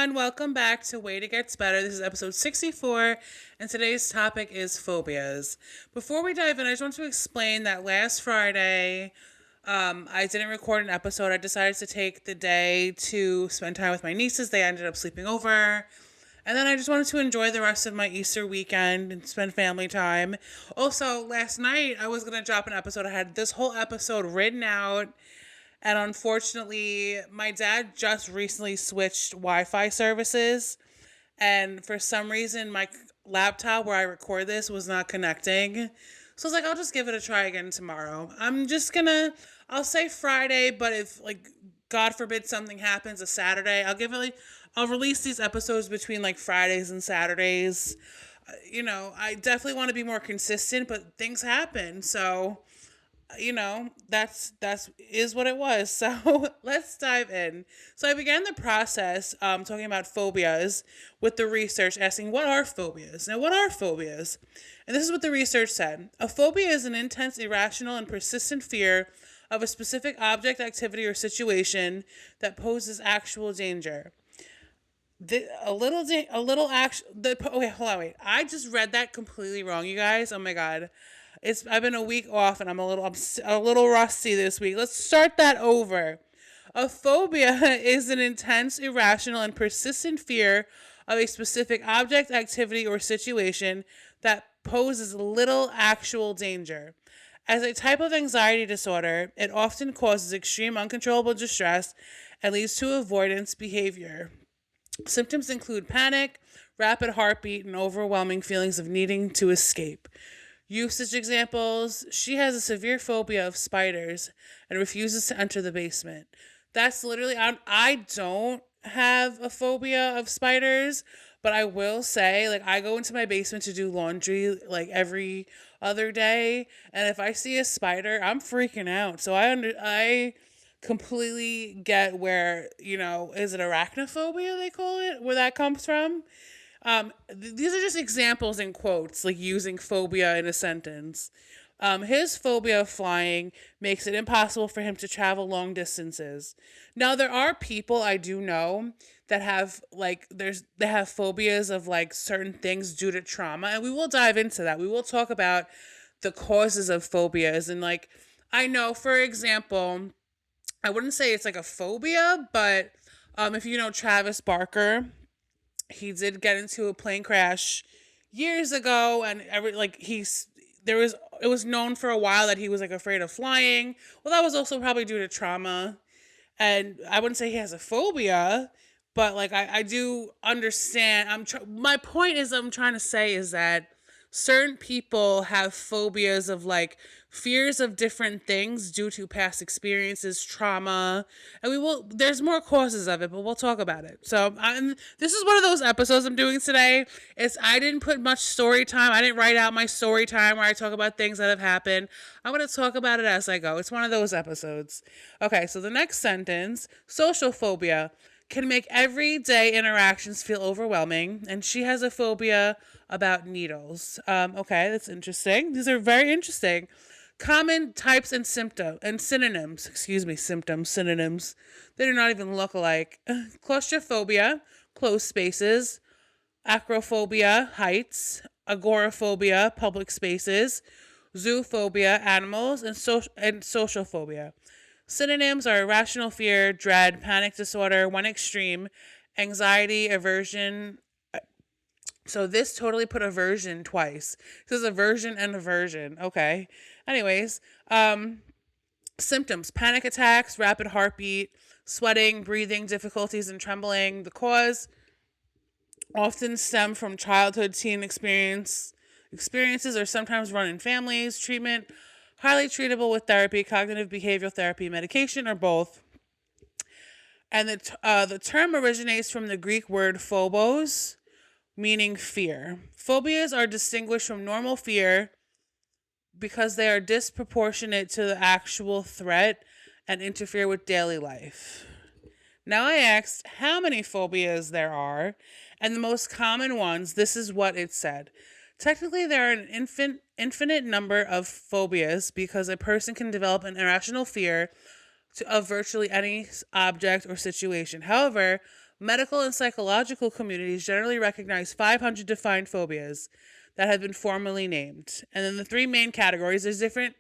everyone. Welcome back to Way to Gets Better. This is episode 64, and today's topic is phobias. Before we dive in, I just want to explain that last Friday, I didn't record an episode. I decided to take the day to spend time with my nieces. They ended up sleeping over. And then I just wanted to enjoy the rest of my Easter weekend and spend family time. Also, last night I was going to drop an episode. I had this whole episode written out. And unfortunately, my dad just recently switched Wi-Fi services. And for some reason, my laptop where I record this was not connecting. So I was like, I'll just give it a try again tomorrow. I'll say Friday, but if God forbid something happens a Saturday, I'll release these episodes between Fridays and Saturdays. I definitely want to be more consistent, but things happen. So, that's is what it was. So let's dive in. So I began the process talking about phobias with the research, asking what are phobias. Now, what are phobias? And this is what the research said: a phobia is an intense, irrational, and persistent fear of a specific object, activity, or situation that poses actual danger. Okay, hold on, wait. I just read that completely wrong, you guys. Oh my god. I've been a week off and I'm a little rusty this week. Let's start that over. A phobia is an intense, irrational, and persistent fear of a specific object, activity, or situation that poses little actual danger. As a type of anxiety disorder, it often causes extreme uncontrollable distress and leads to avoidance behavior. Symptoms include panic, rapid heartbeat, and overwhelming feelings of needing to escape. Usage examples: she has a severe phobia of spiders and refuses to enter the basement. That's literally, I don't have a phobia of spiders, but I will say, I go into my basement to do laundry every other day, and if I see a spider, I'm freaking out. So I completely get where, is it arachnophobia they call it, where that comes from. These are just examples in quotes, using phobia in a sentence. His phobia of flying makes it impossible for him to travel long distances. Now, there are people I do know that have they have phobias of certain things due to trauma, and we will dive into that. We will talk about the causes of phobias, and I know, for example, I wouldn't say it's a phobia, but if you know Travis Barker, he did get into a plane crash years ago, and it was known for a while that he was afraid of flying. Well, that was also probably due to trauma, and I wouldn't say he has a phobia, but I do understand. My point is, I'm trying to say is that certain people have phobias of fears of different things due to past experiences, trauma, and there's more causes of it, but we'll talk about it. So this is one of those episodes I'm doing today. I didn't put much story time. I didn't write out my story time where I talk about things that have happened. I'm going to talk about it as I go. It's one of those episodes. Okay, so the next sentence: social phobia can make everyday interactions feel overwhelming, and she has a phobia about needles. Okay, that's interesting. These are very interesting. Common types and synonyms. Synonyms. They do not even look alike. Claustrophobia, closed spaces. Acrophobia, heights. Agoraphobia, public spaces. Zoophobia, animals, and social phobia. Synonyms are irrational fear, dread, panic disorder, one extreme, anxiety, aversion. So this totally put aversion twice. This is aversion and aversion. Okay. Anyways, symptoms: panic attacks, rapid heartbeat, sweating, breathing difficulties, and trembling. The cause often stem from childhood, teen experiences, or sometimes run in families. Treatment: highly treatable with therapy, cognitive behavioral therapy, medication, or both. And the term originates from the Greek word phobos, meaning fear. Phobias are distinguished from normal fear because they are disproportionate to the actual threat and interfere with daily life. Now, I asked how many phobias there are, and the most common ones, this is what it said. Technically, there are an infinite number of phobias because a person can develop an irrational fear of virtually any object or situation. However, Medical and psychological communities generally recognize 500 defined phobias that have been formally named. And then the three main categories, there's different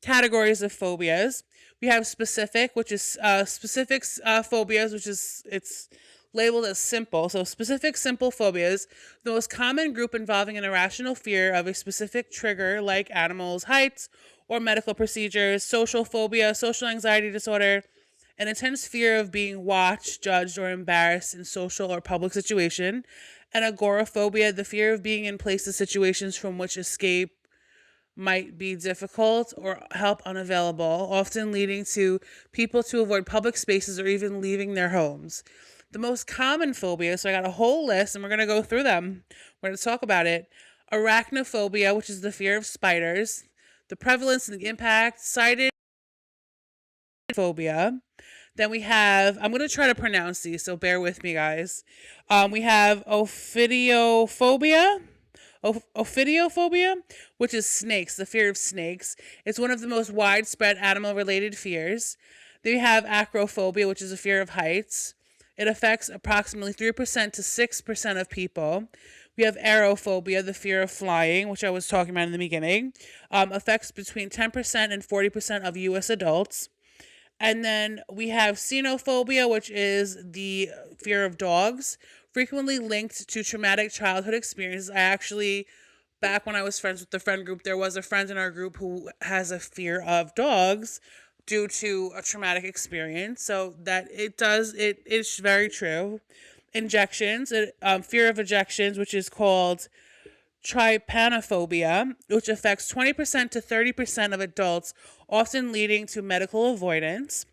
categories of phobias. We have specific, which is specific phobias, which is it's labeled as simple. So specific simple phobias, the most common group involving an irrational fear of a specific trigger like animals, heights, or medical procedures. Social phobia, social anxiety disorder, an intense fear of being watched, judged, or embarrassed in social or public situation. And agoraphobia, the fear of being in places, situations from which escape might be difficult or help unavailable, often leading to people to avoid public spaces or even leaving their homes. The most common phobias, so I got a whole list and we're going to go through them. We're going to talk about it. Arachnophobia, which is the fear of spiders. The prevalence and the impact, cited phobia. Then we have, I'm going to try to pronounce these, so bear with me, guys. We have ophidiophobia, which is snakes, the fear of snakes. It's one of the most widespread animal-related fears. Then we have acrophobia, which is a fear of heights. It affects approximately 3% to 6% of people. We have aerophobia, the fear of flying, which I was talking about in the beginning. Affects between 10% and 40% of U.S. adults. And then we have xenophobia, which is the fear of dogs, frequently linked to traumatic childhood experiences. I actually, back when I was friends with the friend group, there was a friend in our group who has a fear of dogs due to a traumatic experience. So that it is very true. Injections, fear of injections, which is called trypanophobia, which affects 20% to 30% of adults, often leading to medical avoidance.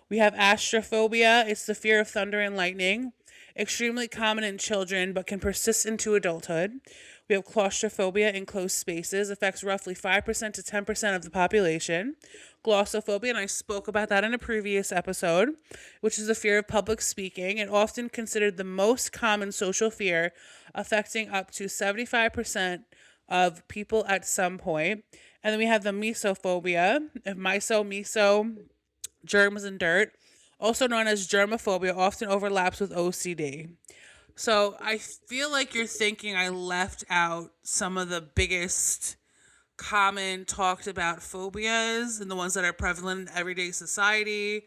We have astrophobia. It's the fear of thunder and lightning, extremely common in children but can persist into adulthood. We have claustrophobia, enclosed spaces, affects roughly 5% to 10% of the population. Glossophobia, and I spoke about that in a previous episode, which is the fear of public speaking, and often considered the most common social fear, affecting up to 75% of people at some point. And then we have the mesophobia, meso, germs and dirt, also known as germophobia, often overlaps with OCD. So I feel like you're thinking I left out some of the biggest common talked about phobias and the ones that are prevalent in everyday society,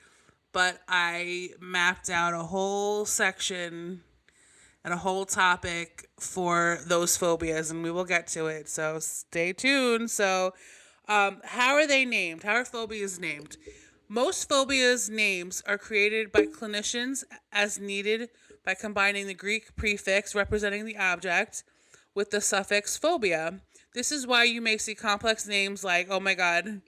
but I mapped out a whole section and a whole topic for those phobias, and we will get to it. So stay tuned. So, how are they named? How are phobias named? Most phobias names are created by clinicians as needed by combining the Greek prefix representing the object with the suffix phobia. This is why you may see complex names like, oh my god,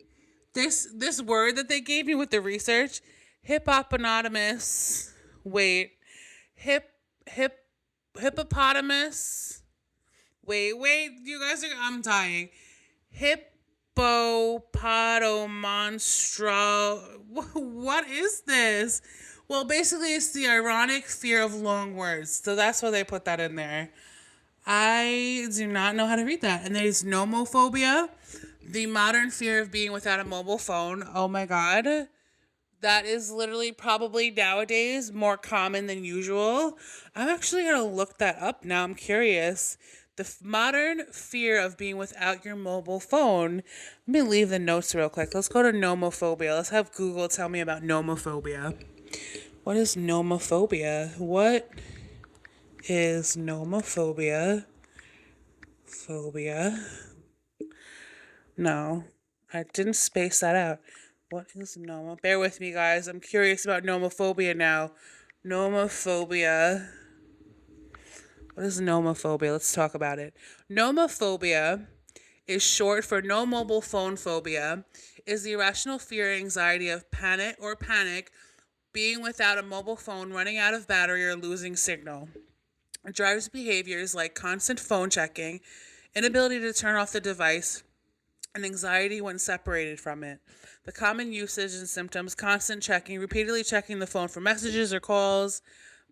this word that they gave me with the research, hippopotamus. Wait, hip hip hippopotamus. Wait, you guys are, I'm dying. Hippopotamonstro. What is this? Well, basically, it's the ironic fear of long words. So that's why they put that in there. I do not know how to read that. And there's nomophobia, the modern fear of being without a mobile phone. Oh my god. That is literally probably nowadays more common than usual. I'm actually going to look that up now. I'm curious. The modern fear of being without your mobile phone. Let me leave the notes real quick. Let's go to nomophobia. Let's have Google tell me about nomophobia. What is nomophobia? What is nomophobia? Phobia. No, I didn't space that out. What is nomo? Bear with me, guys. I'm curious about nomophobia now. Nomophobia. What is nomophobia? Let's talk about it. Nomophobia is short for no mobile phone phobia, is the irrational fear or anxiety of panic, being without a mobile phone, running out of battery, or losing signal. It drives behaviors like constant phone checking, inability to turn off the device, and anxiety when separated from it. The common usage and symptoms: constant checking, repeatedly checking the phone for messages or calls,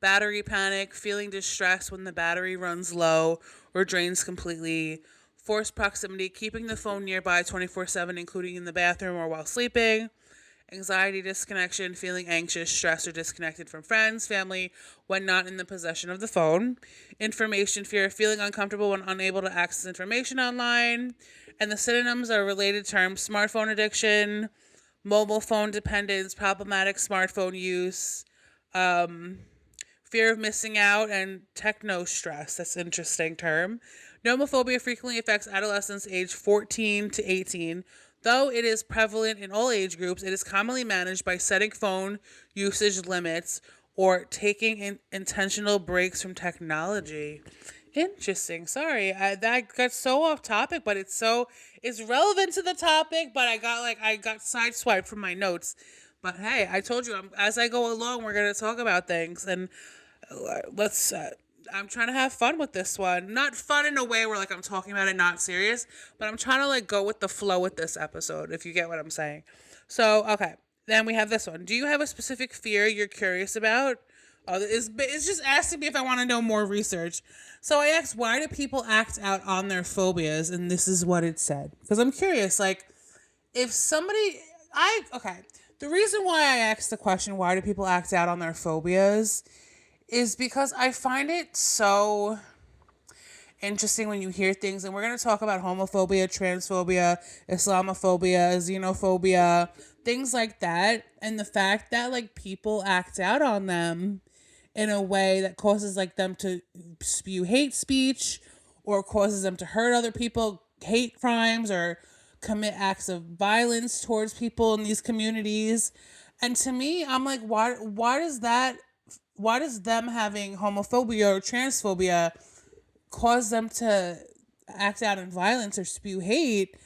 battery panic, feeling distressed when the battery runs low or drains completely, forced proximity, keeping the phone nearby 24/7, including in the bathroom or while sleeping, anxiety, disconnection, feeling anxious, stressed, or disconnected from friends, family when not in the possession of the phone. Information fear, feeling uncomfortable when unable to access information online. And the synonyms are related terms: smartphone addiction, mobile phone dependence, problematic smartphone use, fear of missing out, and techno stress. That's an interesting term. Nomophobia frequently affects adolescents aged 14 to 18. Though it is prevalent in all age groups, it is commonly managed by setting phone usage limits or taking intentional breaks from technology. Interesting. Sorry, that got so off topic, but it's relevant to the topic. But I got sideswiped from my notes. But hey, I told you, as I go along, we're gonna talk about things, and let's. I'm trying to have fun with this one. Not fun in a way where like I'm talking about it not serious, but I'm trying to like go with the flow with this episode. If you get what I'm saying. So okay, then we have this one. Do you have a specific fear you're curious about? It's just asking me if I want to know more research. So I asked, why do people act out on their phobias? And this is what it said. Because I'm curious, like, if somebody, okay. The reason why I asked the question, why do people act out on their phobias, is because I find it so interesting when you hear things, and we're going to talk about homophobia, transphobia, Islamophobia, xenophobia, things like that, and the fact that like people act out on them in a way that causes like them to spew hate speech or causes them to hurt other people, hate crimes, or commit acts of violence towards people in these communities. And to me, I'm like, why does them having homophobia or transphobia cause them to act out in violence or spew hate?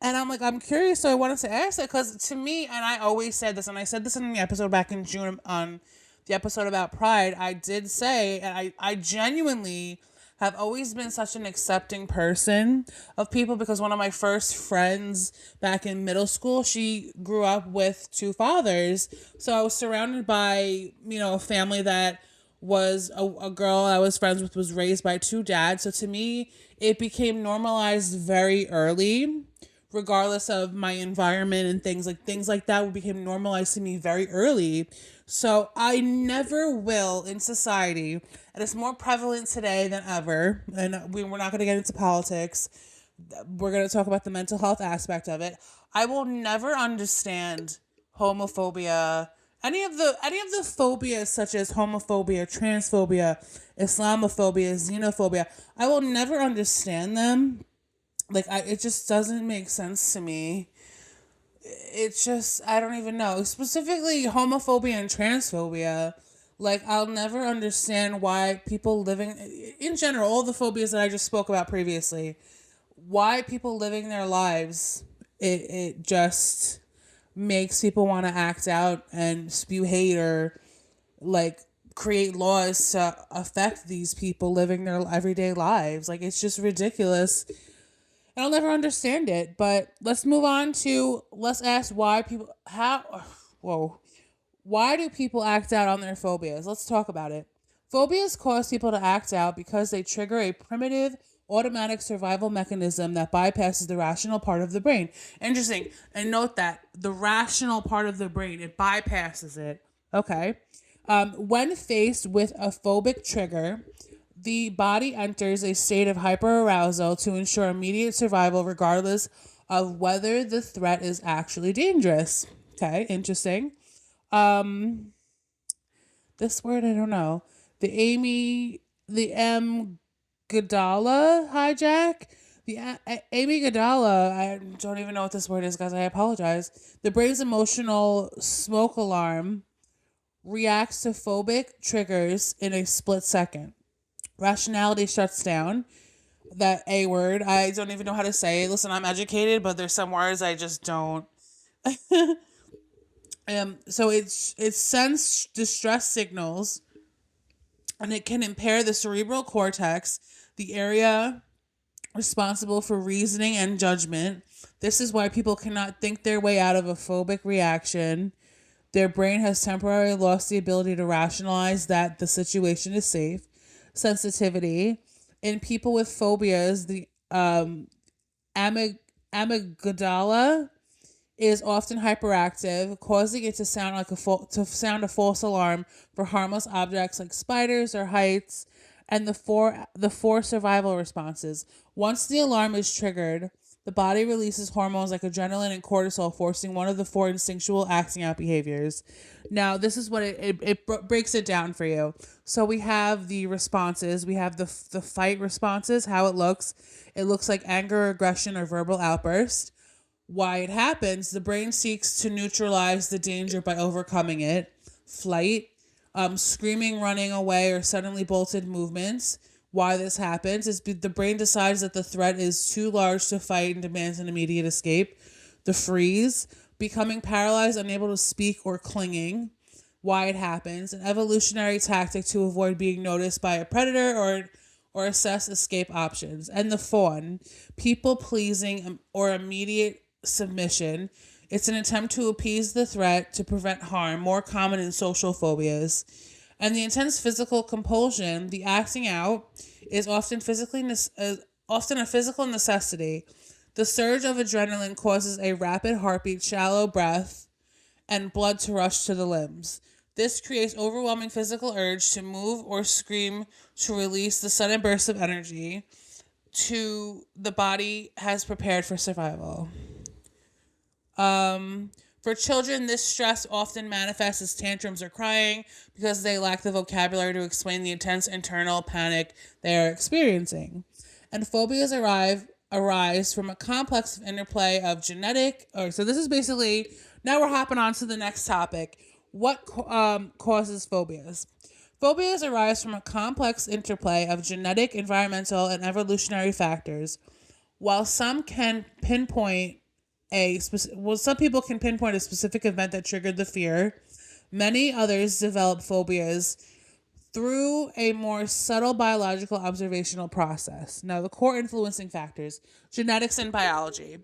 And I'm like, I'm curious, so I wanted to ask that, because to me, and I always said this, and I said this in the episode back in June on the episode about Pride, I did say, and I genuinely have always been such an accepting person of people, because one of my first friends back in middle school, she grew up with two fathers. So I was surrounded by, a family that was a girl I was friends with was raised by two dads. So to me, it became normalized very early, regardless of my environment, and things like that became normalized to me very early. So I never will in society, and it's more prevalent today than ever, and we're not going to get into politics. We're going to talk about the mental health aspect of it. I will never understand homophobia, any of the phobias such as homophobia, transphobia, Islamophobia, xenophobia. I will never understand them. It just doesn't make sense to me. It's just, I don't even know. Specifically, homophobia and transphobia. Like, I'll never understand why people living, in general, all the phobias that I just spoke about previously, why people living their lives, it just makes people want to act out and spew hate or, like, create laws to affect these people living their everyday lives. Like, it's just ridiculous. And I'll never understand it. But let's move on to, let's ask why do people act out on their phobias? Let's talk about it. Phobias cause people to act out because they trigger a primitive automatic survival mechanism that bypasses the rational part of the brain. Interesting. And note that the rational part of the brain, it bypasses it. Okay. When faced with a phobic trigger, the body enters a state of hyperarousal to ensure immediate survival regardless of whether the threat is actually dangerous. Okay, interesting. This word, I don't know. The amygdala hijack. Amygdala, I don't even know what this word is, guys. I apologize. The brain's emotional smoke alarm reacts to phobic triggers in a split second. Rationality shuts down. That A word, I don't even know how to say it. Listen, I'm educated, but there's some words I just don't. So it sends distress signals, and it can impair the cerebral cortex, the area responsible for reasoning and judgment. This is why people cannot think their way out of a phobic reaction. Their brain has temporarily lost the ability to rationalize that the situation is safe. Sensitivity. In people with phobias, the amygdala is often hyperactive, causing it to sound like a false alarm for harmless objects like spiders or heights, and the four survival responses. Once the alarm is triggered, the body releases hormones like adrenaline and cortisol, forcing one of the four instinctual acting out behaviors. Now, this is what breaks it down for you. So we have the responses. We have the fight responses, how it looks. It looks like anger, aggression, or verbal outburst. Why it happens, the brain seeks to neutralize the danger by overcoming it. Flight, screaming, running away, or suddenly bolted movements. Why this happens is the brain decides that the threat is too large to fight and demands an immediate escape. The freeze, becoming paralyzed, unable to speak, or clinging. Why it happens, an evolutionary tactic to avoid being noticed by a predator or assess escape options. And the fawn, people pleasing or immediate submission. It's an attempt to appease the threat to prevent harm, more common in social phobias. And the intense physical compulsion, the acting out, is often often a physical necessity. The surge of adrenaline causes a rapid heartbeat, shallow breath, and blood to rush to the limbs. This creates overwhelming physical urge to move or scream to release the sudden burst of energy to the body has prepared for survival. For children, this stress often manifests as tantrums or crying because they lack the vocabulary to explain the intense internal panic they are experiencing. And phobias arise from a complex interplay of genetic. So this is basically, now we're hopping on to the next topic. What causes phobias? Phobias arise from a complex interplay of genetic, environmental, and evolutionary factors. While some can pinpoint some people can pinpoint a specific event that triggered the fear. Many others develop phobias through a more subtle biological observational process. Now, the core influencing factors: genetics and biology.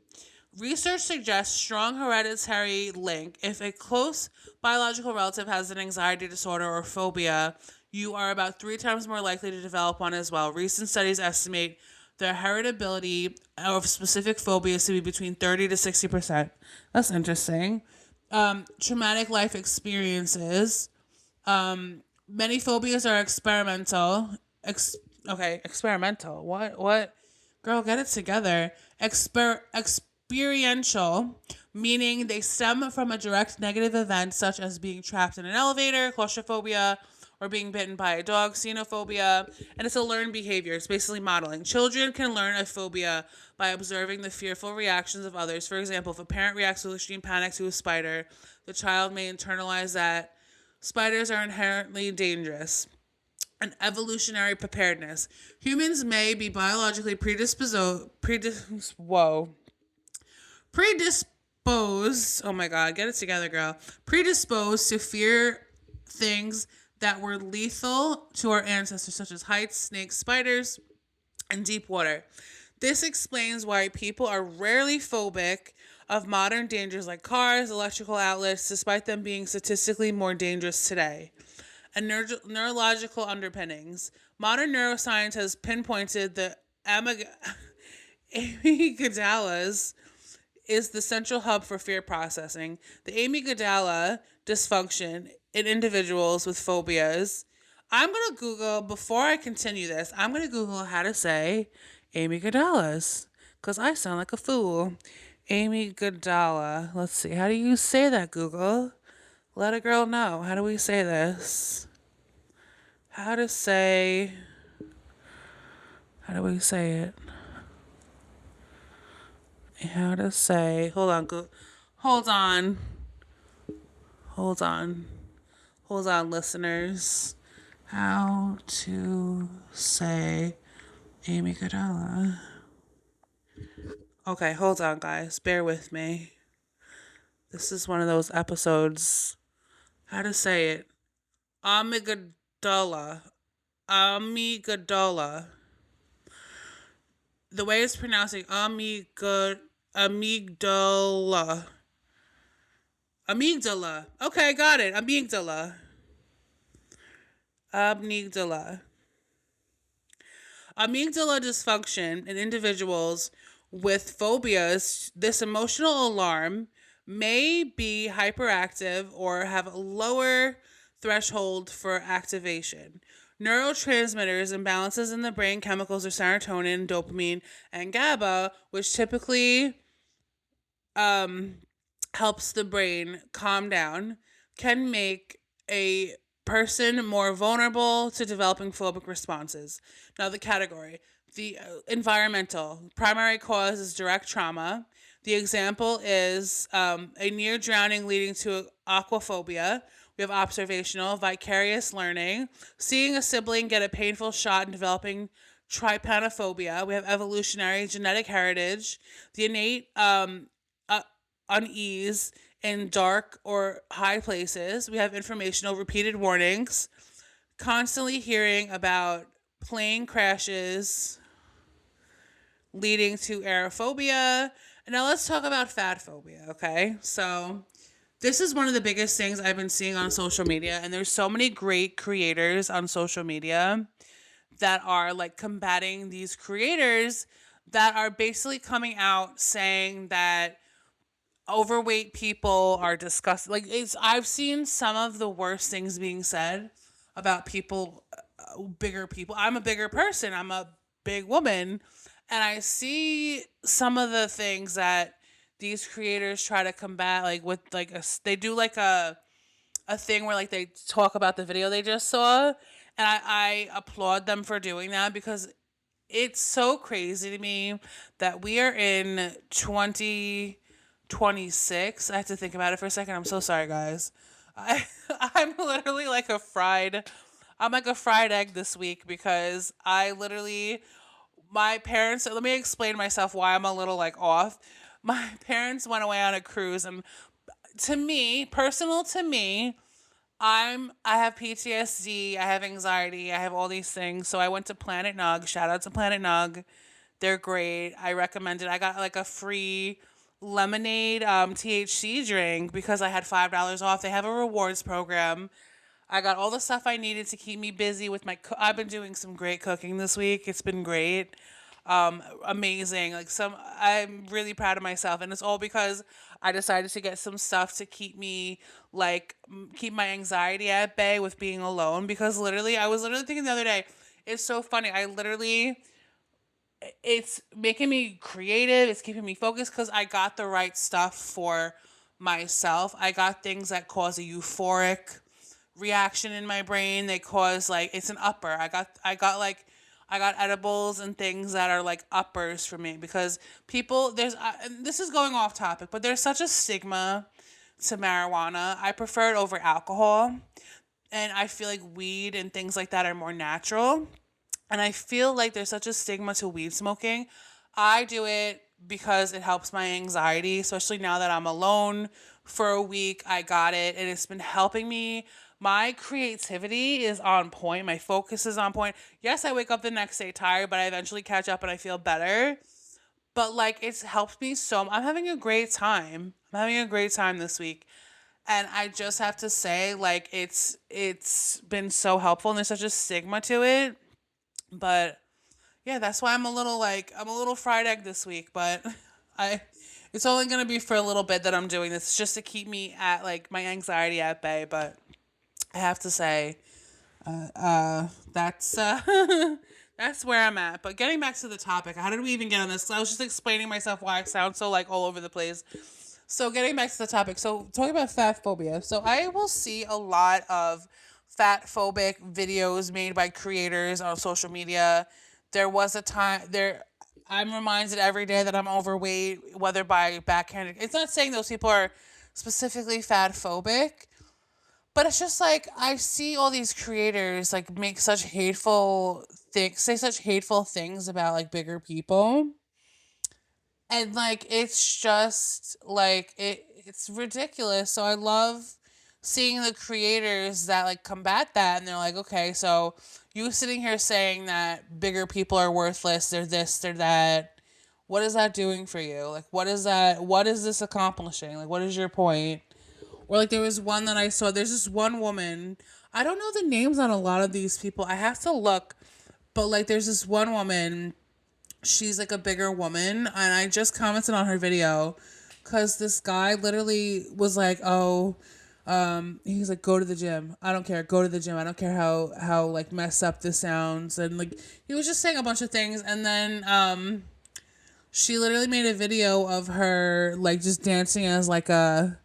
Research suggests strong hereditary link. If a close biological relative has an anxiety disorder or phobia, you are about 3 times more likely to develop one as well. Recent studies estimate the heritability of specific phobias to be between 30 to 60%. That's interesting. Traumatic life experiences. Many phobias are experimental. Experimental. What? Girl, get it together. Experiential, meaning they stem from a direct negative event such as being trapped in an elevator, claustrophobia, or being bitten by a dog, xenophobia, and it's a learned behavior. It's basically modeling. Children can learn a phobia by observing the fearful reactions of others. For example, if a parent reacts with extreme panic to a spider, the child may internalize that spiders are inherently dangerous. An evolutionary preparedness. Humans may be biologically predisposed. Oh my God, get it together, girl. Predisposed to fear things that were lethal to our ancestors, such as heights, snakes, spiders, and deep water. This explains why people are rarely phobic of modern dangers like cars, electrical outlets, despite them being statistically more dangerous today. And neurological underpinnings. Modern neuroscience has pinpointed the amygdalas is the central hub for fear processing. The amygdala dysfunction in individuals with phobias. I'm going to Google, before I continue this, I'm going to Google how to say amygdalas, because I sound like a fool. Amygdala. Let's see. How do you say that, Google? Let a girl know. How do we say this? How do we say it? How to say, hold on, listeners. How to say amygdala. Okay, hold on, guys. Bear with me. This is one of those episodes. How to say it? Amygdala. The way it's pronouncing amygdala. Amygdala. Okay, got it. Amygdala. Amygdala dysfunction in individuals with phobias. This emotional alarm may be hyperactive or have a lower threshold for activation. Neurotransmitters, imbalances in the brain chemicals are serotonin, dopamine, and GABA, which typically um, helps the brain calm down, can make a person more vulnerable to developing phobic responses. Now, the category: the environmental primary cause is direct trauma. The example is a near drowning leading to aquaphobia. We have observational, vicarious learning, seeing a sibling get a painful shot and developing trypanophobia. We have evolutionary, genetic heritage, the innate unease in dark or high places. We have informational, repeated warnings, constantly hearing about plane crashes leading to aerophobia. And now let's talk about fat phobia, okay? So this is one of the biggest things I've been seeing on social media, and there's so many great creators on social media that are like combating these creators that are basically coming out saying that overweight people are disgusting. Like, it's I've seen some of the worst things being said about people, bigger people. I'm a bigger person. I'm a big woman, and I see some of the things that these creators try to combat, like with like they do like a thing where like they talk about the video they just saw, and I applaud them for doing that because it's so crazy to me that we are in 2026. I have to think about it for a second. I'm so sorry, guys. I I'm literally like I'm like a fried egg this week because I literally my parents, let me explain myself why I'm a little like off. My parents went away on a cruise, and to me, personal to me, I have PTSD, I have anxiety, I have all these things. So I went to Planet Nug. Shout out to Planet Nug. They're great. I recommend it. I got like a free lemonade THC drink because I had $5 off. They have a rewards program. I got all the stuff I needed to keep me busy with I've been doing some great cooking this week. It's been great. Amazing. I'm really proud of myself, and it's all because I decided to get some stuff to keep me keep my anxiety at bay with being alone. Because literally, I was literally thinking the other day, it's so funny. It's making me creative. It's keeping me focused because I got the right stuff for myself. I got things that cause a euphoric reaction in my brain. They cause like it's an upper. I got edibles and things that are like uppers for me because people and this is going off topic, but there's such a stigma to marijuana. I prefer it over alcohol, and I feel like weed and things like that are more natural. And I feel like there's such a stigma to weed smoking. I do it because it helps my anxiety, especially now that I'm alone for a week. I got it, and it's been helping me. My creativity is on point. My focus is on point. Yes, I wake up the next day tired, but I eventually catch up and I feel better. But like it's helped me so. I'm having a great time. I'm having a great time this week. And I just have to say, like, it's been so helpful, and there's such a stigma to it. But yeah, that's why I'm a little fried egg this week, but I it's only gonna be for a little bit that I'm doing this. It's just to keep me at like my anxiety at bay. But I have to say, that's that's where I'm at. But getting back to the topic, how did we even get on this? I was just explaining myself why I sound so like all over the place. So getting back to the topic, so talking about fat phobia. So I will see a lot of fat phobic videos made by creators on social media. There was a time there. I'm reminded every day that I'm overweight, whether by backhanded. It's not saying those people are specifically fat phobic, but it's just like I see all these creators like make such hateful things, say such hateful things about like bigger people. And like it's just like it's ridiculous. So I love seeing the creators that like combat that, and they're like, okay, so you sitting here saying that bigger people are worthless, they're this, they're that. What is that doing for you? Like what is this accomplishing? Like what is your point? Or like there was one that I saw. There's this one woman. I don't know the names on a lot of these people. I have to look. But like there's this one woman. She's like a bigger woman, and I just commented on her video because this guy literally was like, oh, he's like, go to the gym. I don't care. Go to the gym. I don't care how like messed up this sounds. And like, he was just saying a bunch of things. And then, she literally made a video of her like just dancing as like a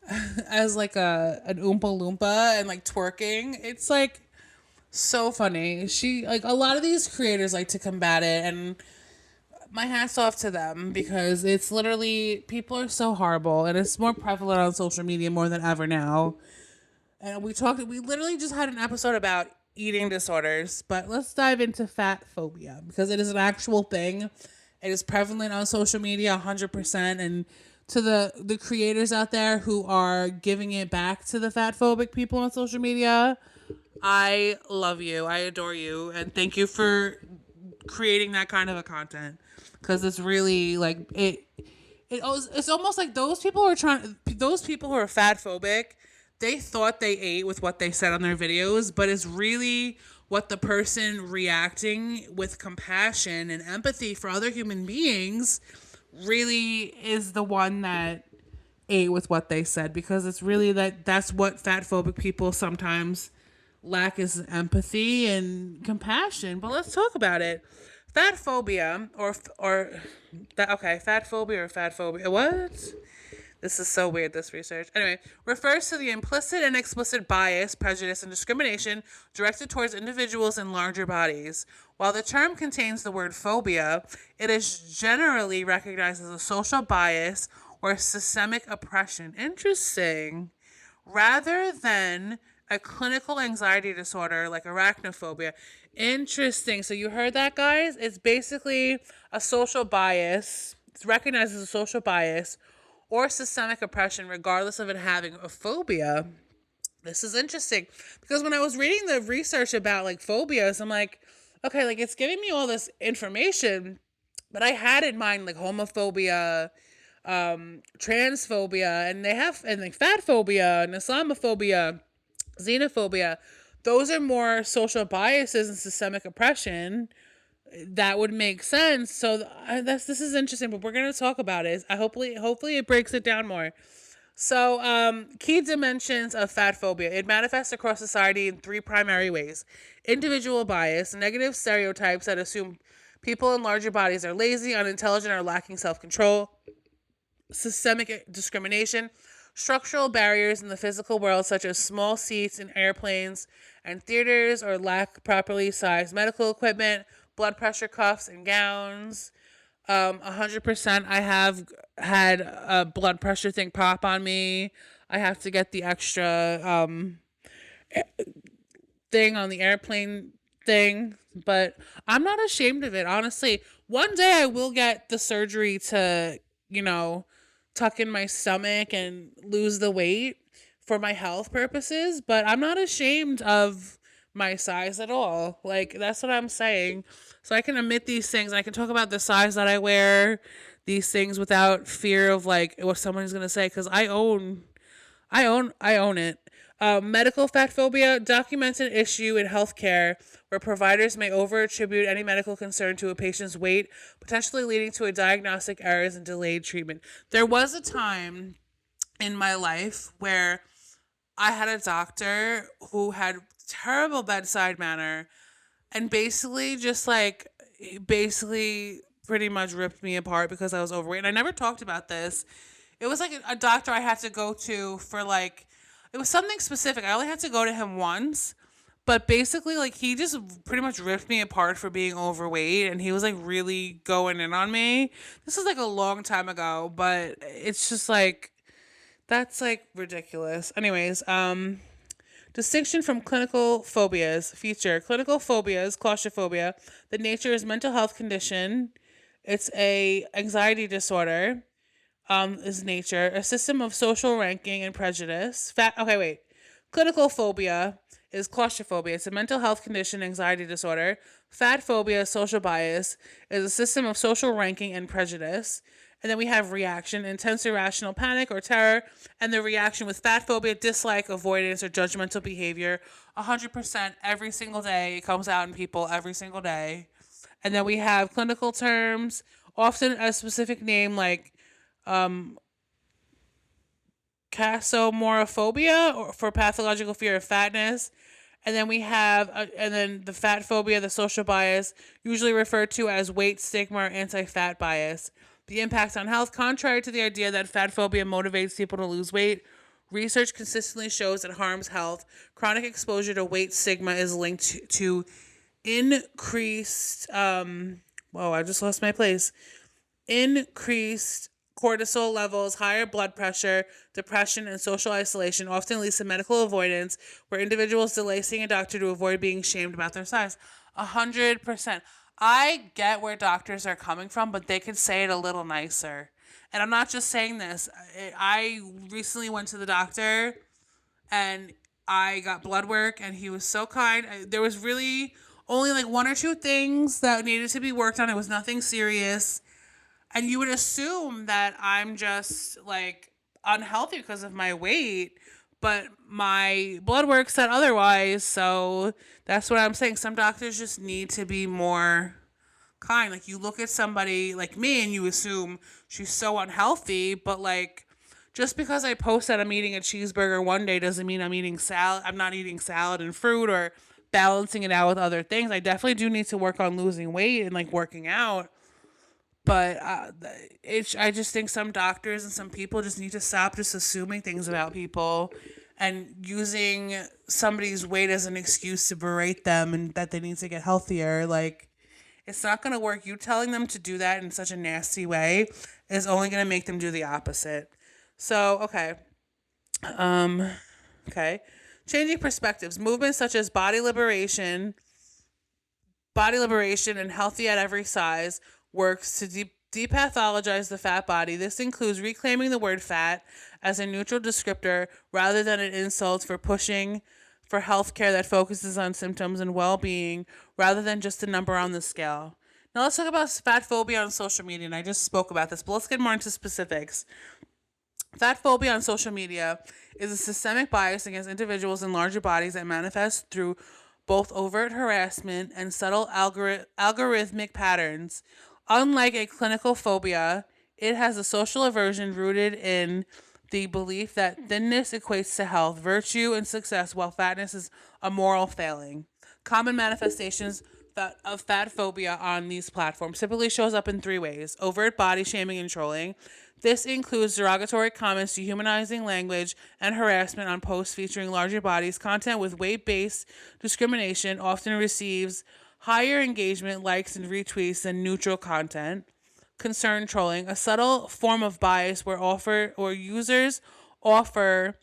an oompa loompa and like twerking. It's like so funny. She like a lot of these creators like to combat it, and my hat's off to them because it's literally people are so horrible, and it's more prevalent on social media more than ever now. And we literally just had an episode about eating disorders, but let's dive into fat phobia because it is an actual thing. It is prevalent on social media 100%. And to the creators out there who are giving it back to the fat phobic people on social media, I love you. I adore you. And thank you for creating that kind of a content because it's really like it's almost like those people who are fat phobic, they thought they ate with what they said on their videos, but it's really what the person reacting with compassion and empathy for other human beings really is the one that ate with what they said, because it's really that's what fat phobic people sometimes lack, is empathy and compassion. But let's talk about it. Fat phobia or that okay, fat phobia or fat phobia. What? This is so weird, this research. Anyway, refers to the implicit and explicit bias, prejudice, and discrimination directed towards individuals in larger bodies. While the term contains the word phobia, it is generally recognized as a social bias or systemic oppression. Interesting. Rather than a clinical anxiety disorder like arachnophobia. Interesting. So you heard that, guys? It's basically a social bias. It's recognized as a social bias or systemic oppression, regardless of it having a phobia. This is interesting because when I was reading the research about like phobias, I'm like, okay, like it's giving me all this information, but I had in mind like homophobia, transphobia, and like fat phobia and Islamophobia, xenophobia. Those are more social biases and systemic oppression. That would make sense. So this is interesting, but we're gonna talk about it. I hopefully it breaks it down more. So, key dimensions of fat phobia. It manifests across society in three primary ways: individual bias, negative stereotypes that assume people in larger bodies are lazy, unintelligent, or lacking self-control; systemic discrimination, structural barriers in the physical world, such as small seats in airplanes and theaters, or lack properly sized medical equipment, blood pressure cuffs and gowns. 100%. I have had a blood pressure thing pop on me. I have to get the extra thing on the airplane thing, but I'm not ashamed of it, honestly. One day I will get the surgery to, tuck in my stomach and lose the weight for my health purposes, but I'm not ashamed of my size at all. Like, that's what I'm saying. So I can admit these things. And I can talk about the size that I wear, these things without fear of like what someone's gonna say, because I own it. Medical fat phobia, documented issue in healthcare where providers may over-attribute any medical concern to a patient's weight, potentially leading to a diagnostic errors and delayed treatment. There was a time in my life where I had a doctor who had terrible bedside manner and basically pretty much ripped me apart because I was overweight. And I never talked about this. It was like a doctor I had to go to for like, it was something specific. I only had to go to him once, but basically like he just pretty much ripped me apart for being overweight, and he was like really going in on me. This is like a long time ago, but it's just like that's like ridiculous. Anyways, distinction from clinical phobias. Feature: clinical phobias, claustrophobia. The nature is mental health condition. It's a anxiety disorder. Is nature a system of social ranking and prejudice? Okay, wait. Clinical phobia is claustrophobia. It's a mental health condition, anxiety disorder. Fat phobia, social bias, is a system of social ranking and prejudice. And then we have reaction, intense irrational panic or terror. And the reaction with fat phobia, dislike, avoidance, or judgmental behavior. 100% every single day. It comes out in people every single day. And then we have clinical terms, often a specific name like Casomorophobia, or for pathological fear of fatness. And then we have, and then the fat phobia, the social bias, usually referred to as weight stigma or anti-fat bias. The impacts on health, contrary to the idea that fat phobia motivates people to lose weight, research consistently shows it harms health. Chronic exposure to weight stigma is linked to increased, whoa, I just lost my place, increased cortisol levels, higher blood pressure, depression, and social isolation often leads to medical avoidance, where individuals delay seeing a doctor to avoid being shamed about their size. 100%. I get where doctors are coming from, but they could say it a little nicer. And I'm not just saying this. I recently went to the doctor and I got blood work, and he was so kind. There was really only like one or two things that needed to be worked on. It was nothing serious. And you would assume that I'm just like unhealthy because of my weight, but my blood work said otherwise. So that's what I'm saying. Some doctors just need to be more kind. Like, you look at somebody like me and you assume she's so unhealthy, but like, just because I post that I'm eating a cheeseburger one day doesn't mean I'm eating salad. I'm not eating salad and fruit or balancing it out with other things. I definitely do need to work on losing weight and like working out, but I just think some doctors and some people just need to stop just assuming things about people and using somebody's weight as an excuse to berate them and that they need to get healthier. Like, it's not going to work. You telling them to do that in such a nasty way is only going to make them do the opposite. So, okay. Um, okay. Changing perspectives. Movements such as body liberation, and healthy at every size works to depathologize the fat body. This includes reclaiming the word fat as a neutral descriptor rather than an insult, for pushing for healthcare that focuses on symptoms and well-being rather than just a number on the scale. Now let's talk about fat phobia on social media, and I just spoke about this, but let's get more into specifics. Fat phobia on social media is a systemic bias against individuals in larger bodies that manifests through both overt harassment and subtle algorithmic patterns. Unlike a clinical phobia, it has a social aversion rooted in the belief that thinness equates to health, virtue, and success, while fatness is a moral failing. Common manifestations of fat phobia on these platforms typically shows up in three ways: overt body shaming and trolling. This includes derogatory comments, dehumanizing language, and harassment on posts featuring larger bodies. Content with weight based discrimination often receives higher engagement, likes, and retweets than neutral content. Concern trolling, a subtle form of bias where users offer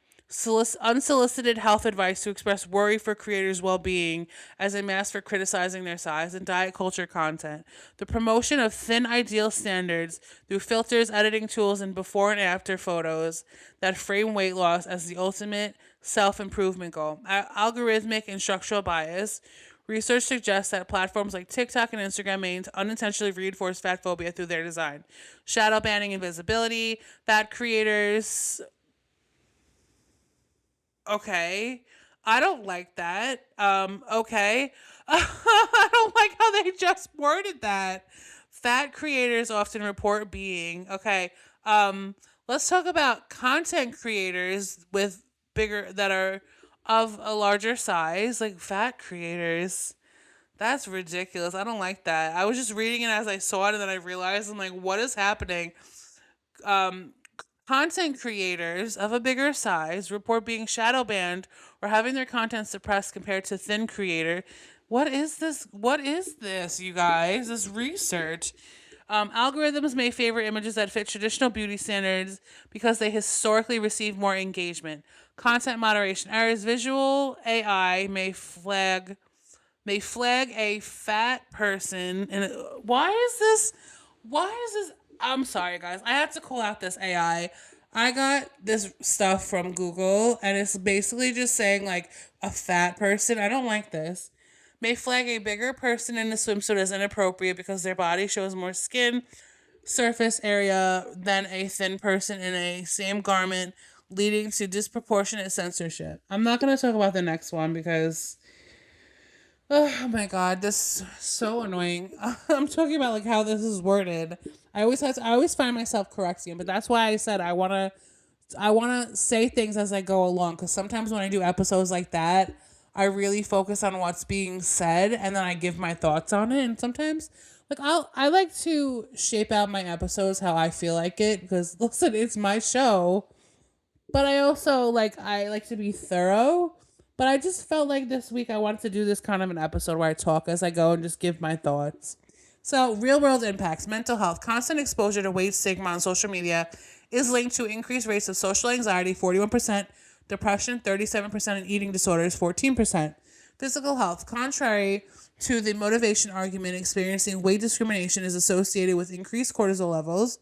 unsolicited health advice to express worry for creators' well-being as a mask for criticizing their size. And diet culture content, the promotion of thin ideal standards through filters, editing tools, and before and after photos that frame weight loss as the ultimate self-improvement goal. Algorithmic and structural bias. Research suggests that platforms like TikTok and Instagram may unintentionally reinforce fat phobia through their design. Shadow banning and visibility. Fat creators. Okay. I don't like that. Okay. I don't like how they just worded that. Fat creators often report being. Okay. Let's talk about content creators with bigger that are of a larger size, like fat creators. That's ridiculous. I don't like that. I was just reading it as I saw it, and then I realized, I'm like, what is happening? Um, Content creators of a bigger size report being shadow banned or having their content suppressed compared to thin creator. What is this? What is this, you guys? This research. Algorithms may favor images that fit traditional beauty standards because they historically receive more engagement. Content moderation errors. Visual AI may flag a fat person. And why is this? Why is this? I'm sorry, guys. I had to call out this AI. I got this stuff from Google, and it's basically just saying like a fat person. I don't like this. May flag a bigger person in a swimsuit as inappropriate because their body shows more skin surface area than a thin person in a same garment, leading to disproportionate censorship. I'm not going to talk about the next one because Oh my god, this is so annoying. I'm talking about like how this is worded. I always find myself correcting, but that's why I said I want to say things as I go along, cuz sometimes when I do episodes like that, I really focus on what's being said and then I give my thoughts on it, and sometimes like I like to shape out my episodes how I feel like it, because listen, it's my show. But I like to be thorough. But I just felt like this week I wanted to do this kind of an episode where I talk as I go and just give my thoughts. So, real world impacts, mental health, constant exposure to weight stigma on social media is linked to increased rates of social anxiety, 41%, depression, 37%, and eating disorders, 14%. Physical health, contrary to the motivation argument, experiencing weight discrimination is associated with increased cortisol levels,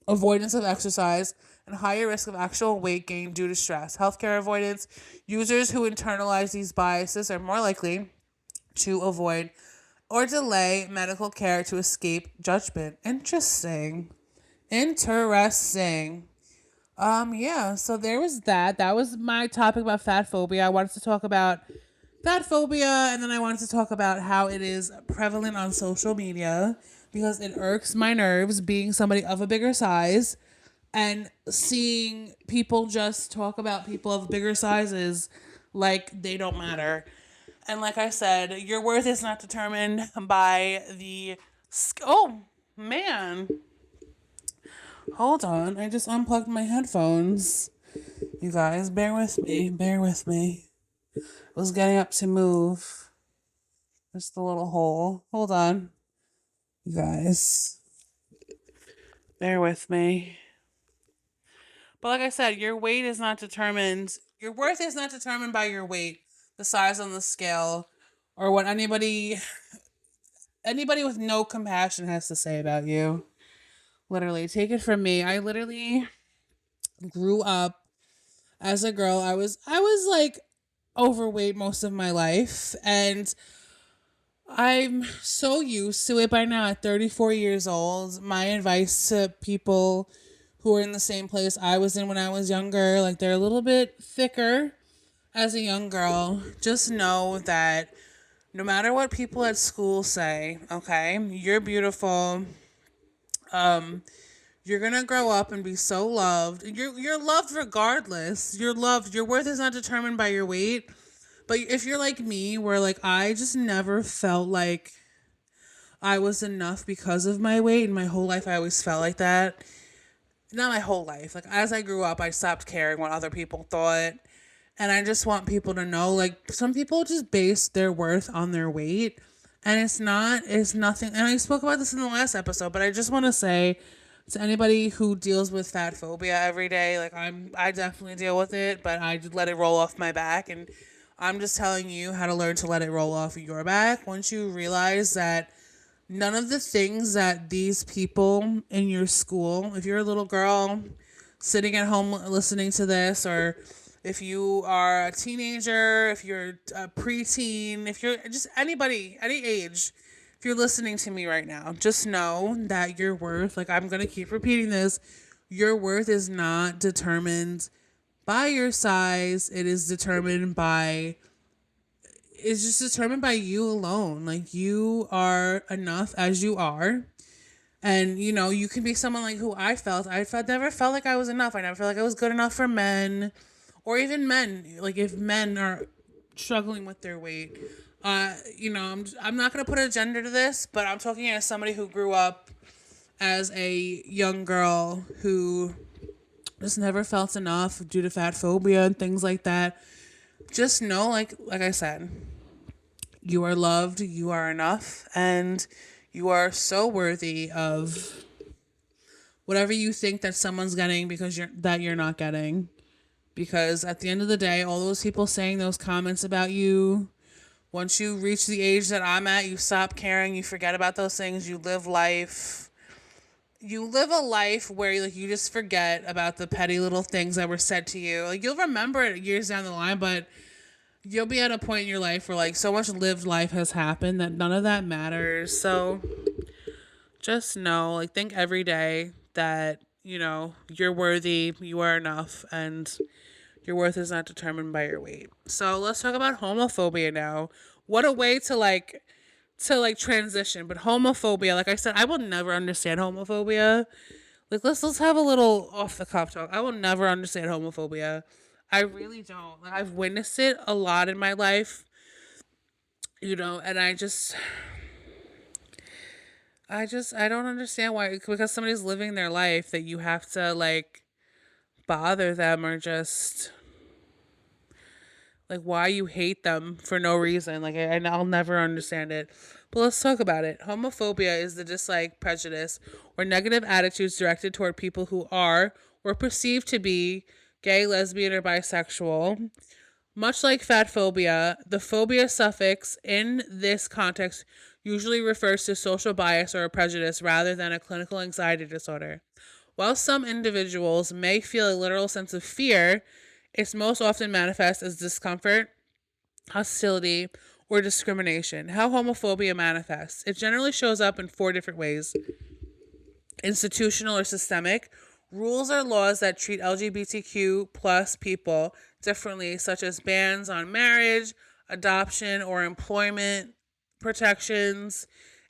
avoidance of exercise, and higher risk of actual weight gain due to stress. Healthcare avoidance. Users who internalize these biases are more likely to avoid or delay medical care to escape judgment. Interesting. Interesting. Yeah, so there was that. That was my topic about fat phobia. I wanted to talk about fat phobia, and then I wanted to talk about how it is prevalent on social media because it irks my nerves being somebody of a bigger size and seeing people just talk about people of bigger sizes like they don't matter. And like I said, your worth is not determined by the. Oh, man. Hold on. I just unplugged my headphones. You guys, bear with me. Bear with me. I was getting up to move. Just a little hole. Hold on. You guys. Bear with me. But like I said, your weight is not determined. Your worth is not determined by your weight, the size on the scale, or what anybody with no compassion has to say about you. Literally, take it from me. I literally grew up as a girl. I was like overweight most of my life, and I'm so used to it by now at 34 years old. My advice to people who are in the same place I was in when I was younger, like they're a little bit thicker as a young girl, just know that no matter what people at school say, okay, you're beautiful. Um, you're gonna grow up and be so loved. You're loved regardless. You're loved. Your worth is not determined by your weight. But if you're like me, where like I just never felt like I was enough because of my weight, and my whole life I always felt like that. Not my whole life. Like as I grew up, I stopped caring what other people thought. And I just want people to know, like, some people just base their worth on their weight. And it's nothing. And I spoke about this in the last episode, but I just want to say to anybody who deals with fat phobia every day, like, I definitely deal with it, but I just let it roll off my back. And I'm just telling you how to learn to let it roll off your back once you realize that none of the things that these people in your school, if you're a little girl sitting at home listening to this, or if you are a teenager, if you're a preteen, if you're just anybody, any age, if you're listening to me right now, just know that your worth, like I'm going to keep repeating this, your worth is not determined by your size. It is determined by, it's just determined by you alone. Like you are enough as you are. And you know, you can be someone like who never felt like I was enough. I never felt like I was good enough for men or even men. Like if men are struggling with their weight, I'm not going to put a gender to this, but I'm talking as somebody who grew up as a young girl who just never felt enough due to fat phobia and things like that. Just know, like I said, you are loved, you are enough, and you are so worthy of whatever you think that someone's getting because you're not getting. Because at the end of the day, all those people saying those comments about you, once you reach the age that I'm at, you stop caring, you forget about those things, you live life. You live a life where like you just forget about the petty little things that were said to you. Like you'll remember it years down the line, but you'll be at a point in your life where like so much lived life has happened that none of that matters. So just know, like think every day that, you're worthy, you are enough, and your worth is not determined by your weight. So let's talk about homophobia now, What a way to transition. But homophobia, like I said, I will never understand homophobia. Like let's have a little off the cuff talk. I will never understand homophobia. I really don't. Like I've witnessed it a lot in my life, and I don't understand why, because somebody's living their life that you have to like bother them, or just like why you hate them for no reason. Like I'll never understand it. But let's talk about it. Homophobia is the dislike, prejudice, or negative attitudes directed toward people who are or perceived to be gay, lesbian, or bisexual. Much like fat phobia, the phobia suffix in this context usually refers to social bias or a prejudice rather than a clinical anxiety disorder. While some individuals may feel a literal sense of fear, it's most often manifests as discomfort, hostility, or discrimination. How homophobia manifests. It generally shows up in four different ways: institutional or systemic. Rules or laws that treat LGBTQ plus people differently, such as bans on marriage, adoption, or employment protections.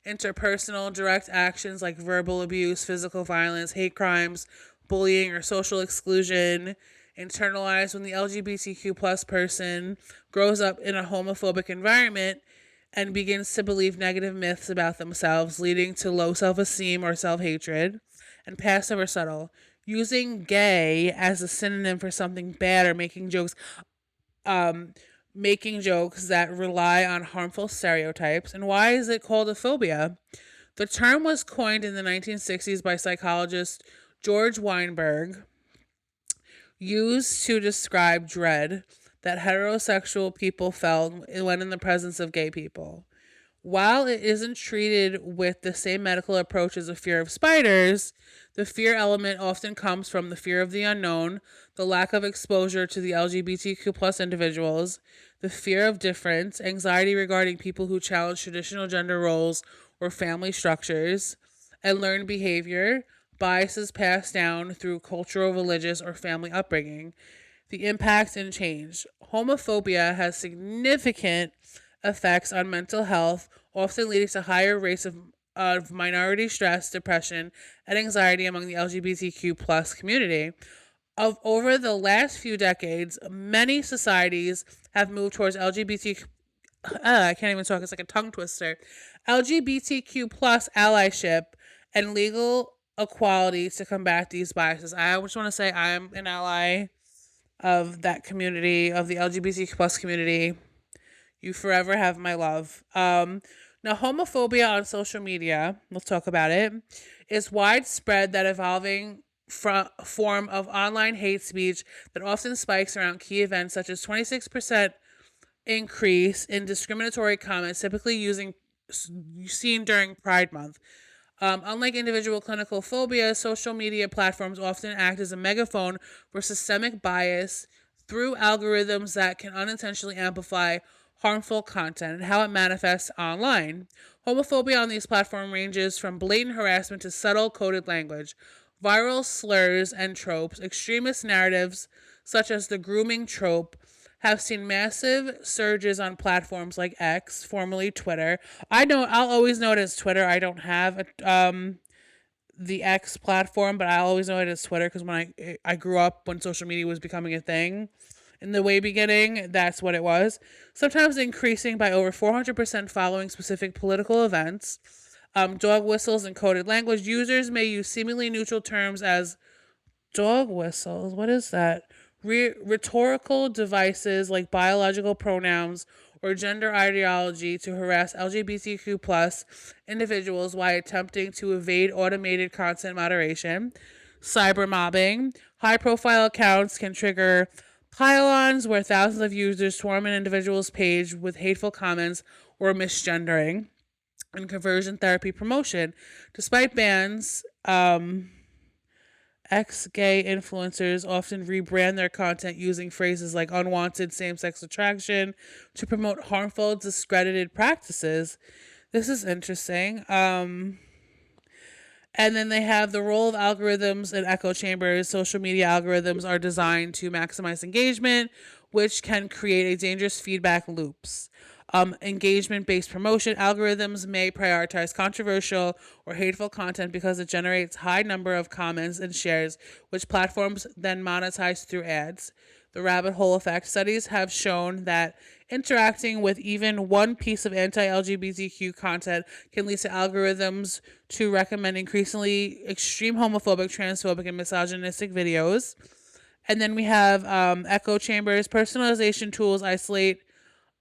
Interpersonal direct actions like verbal abuse, physical violence, hate crimes, bullying, or social exclusion. Internalized: when the LGBTQ plus person grows up in a homophobic environment and begins to believe negative myths about themselves, leading to low self-esteem or self-hatred. And passive or subtle: using gay as a synonym for something bad, or um, making jokes that rely on harmful stereotypes. And why is it called a phobia? The term was coined in the 1960s by psychologist George Weinberg, used to describe dread that heterosexual people felt when in the presence of gay people. While it isn't treated with the same medical approach as a fear of spiders, the fear element often comes from the fear of the unknown, the lack of exposure to the LGBTQ plus individuals, the fear of difference, anxiety regarding people who challenge traditional gender roles or family structures, and learned behavior, biases passed down through cultural, religious, or family upbringing. The impact and change. Homophobia has significant effects on mental health, often leading to higher rates of minority stress, depression, and anxiety among the LGBTQ plus community. Over the last few decades, many societies have moved towards LGBTQ. I can't even talk. It's like a tongue twister. LGBTQ plus allyship and legal equality to combat these biases. I just want to say I'm an ally of that community, of the LGBTQ plus community. You forever have my love. Now, homophobia on social media, let's talk about it, is widespread that evolving form of online hate speech that often spikes around key events, such as 26% increase in discriminatory comments, typically seen during Pride Month. Unlike individual clinical phobia, social media platforms often act as a megaphone for systemic bias through algorithms that can unintentionally amplify harmful content and how it manifests online. Homophobia on these platforms ranges from blatant harassment to subtle coded language, viral slurs and tropes. Extremist narratives, such as the grooming trope, have seen massive surges on platforms like X, formerly Twitter. I'll always know it as Twitter. I don't have the X platform, but I always know it as Twitter because when I grew up when social media was becoming a thing. In the way beginning, that's what it was. Sometimes increasing by over 400% following specific political events. Dog whistles and coded language. Users may use seemingly neutral terms as dog whistles. What is that? Rhetorical devices like biological pronouns or gender ideology to harass LGBTQ plus individuals while attempting to evade automated content moderation. Cyber mobbing. High profile accounts can trigger pylons where thousands of users swarm an individual's page with hateful comments or misgendering. And conversion therapy promotion. Despite bans, ex-gay influencers often rebrand their content using phrases like unwanted same-sex attraction to promote harmful, discredited practices. This is interesting. And then they have the role of algorithms and echo chambers. Social media algorithms are designed to maximize engagement, which can create a dangerous feedback loops. engagement-based promotion. Algorithms may prioritize controversial or hateful content because it generates high number of comments and shares, which platforms then monetize through ads. The rabbit hole effect. Studies have shown that interacting with even one piece of anti-LGBTQ content can lead to algorithms to recommend increasingly extreme homophobic, transphobic, and misogynistic videos. And then we have echo chambers. Personalization tools isolate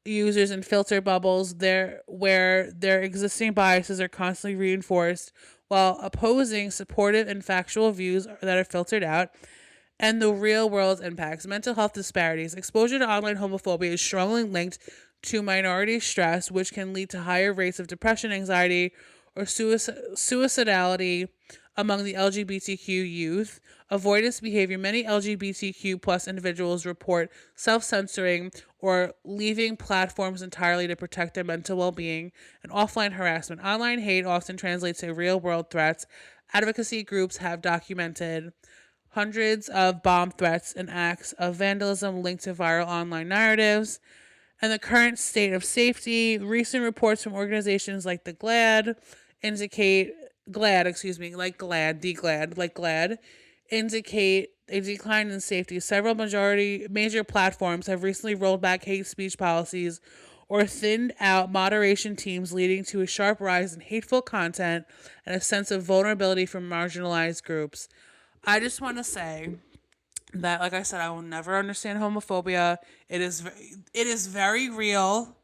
users in filter bubbles there where their existing biases are constantly reinforced while opposing supportive and factual views that are filtered out. And the real world impacts. Mental health disparities. Exposure to online homophobia is strongly linked to minority stress, which can lead to higher rates of depression, anxiety, or suicidality among the LGBTQ youth. Avoidance behavior. Many LGBTQ plus individuals report self-censoring or leaving platforms entirely to protect their mental well-being. And offline harassment. Online hate often translates to real-world threats. Advocacy groups have documented hundreds of bomb threats and acts of vandalism linked to viral online narratives. And the current state of safety. Recent reports from organizations like the GLAD indicate a decline in safety. Several major platforms have recently rolled back hate speech policies or thinned out moderation teams, leading to a sharp rise in hateful content and a sense of vulnerability from marginalized groups. I just want to say that, like I said, I will never understand homophobia. It is very real,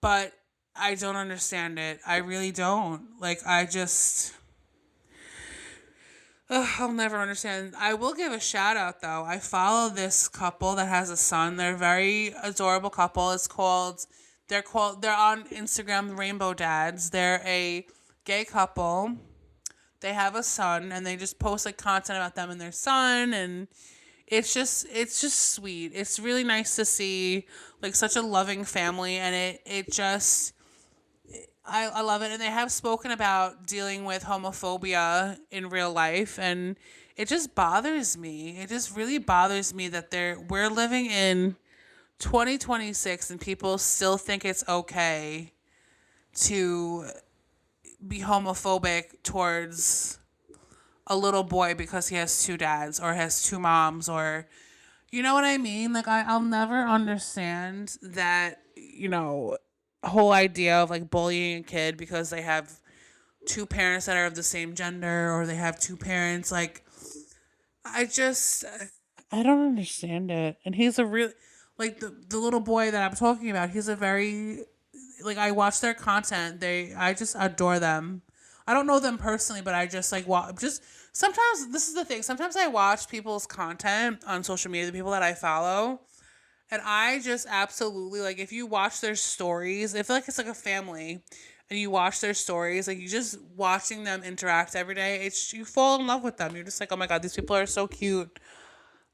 but I don't understand it. I really don't. I'll never understand. I will give a shout out though. I follow this couple that has a son. They're a very adorable couple. They're on Instagram, the Rainbow Dads. They're a gay couple. They have a son, and they just post like content about them and their son, and it's just sweet. It's really nice to see like such a loving family, and it just I love it. And they have spoken about dealing with homophobia in real life, and it just bothers me. It just really bothers me that we're living in 2026 and people still think it's okay to be homophobic towards a little boy because he has two dads or has two moms, or you know what I mean? Like I'll never understand that, whole idea of like bullying a kid because they have two parents that are of the same gender, or they have two parents. Like I don't understand it. And he's a real, like the little boy that I'm talking about, he's a very, like, I watch their content. I just adore them. I don't know them personally, but I just like just sometimes this is the thing. Sometimes I watch people's content on social media, the people that I follow, and I just absolutely, like, if you watch their stories, I feel like it's like a family, and you watch their stories, like, you just watching them interact every day, you fall in love with them. You're just like, oh my God, these people are so cute.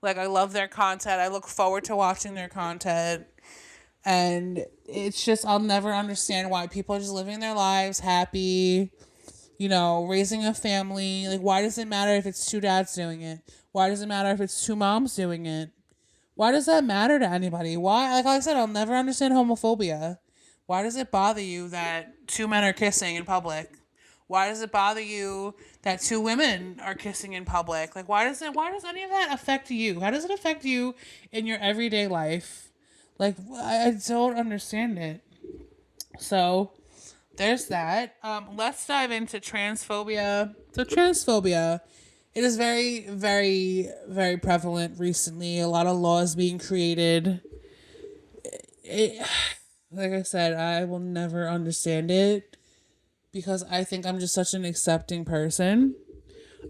Like, I love their content. I look forward to watching their content. And it's just, I'll never understand why people are just living their lives happy, raising a family. Like, why does it matter if it's two dads doing it? Why does it matter if it's two moms doing it? Why does that matter to anybody? Why? Like I said, I'll never understand homophobia. Why does it bother you that two men are kissing in public? Why does it bother you that two women are kissing in public? Like, why does any of that affect you? How does it affect you in your everyday life? Like, I don't understand it. So, there's that. Let's dive into transphobia. So, transphobia, it is very, very, very prevalent recently. A lot of laws being created. Like I said, I will never understand it because I think I'm just such an accepting person.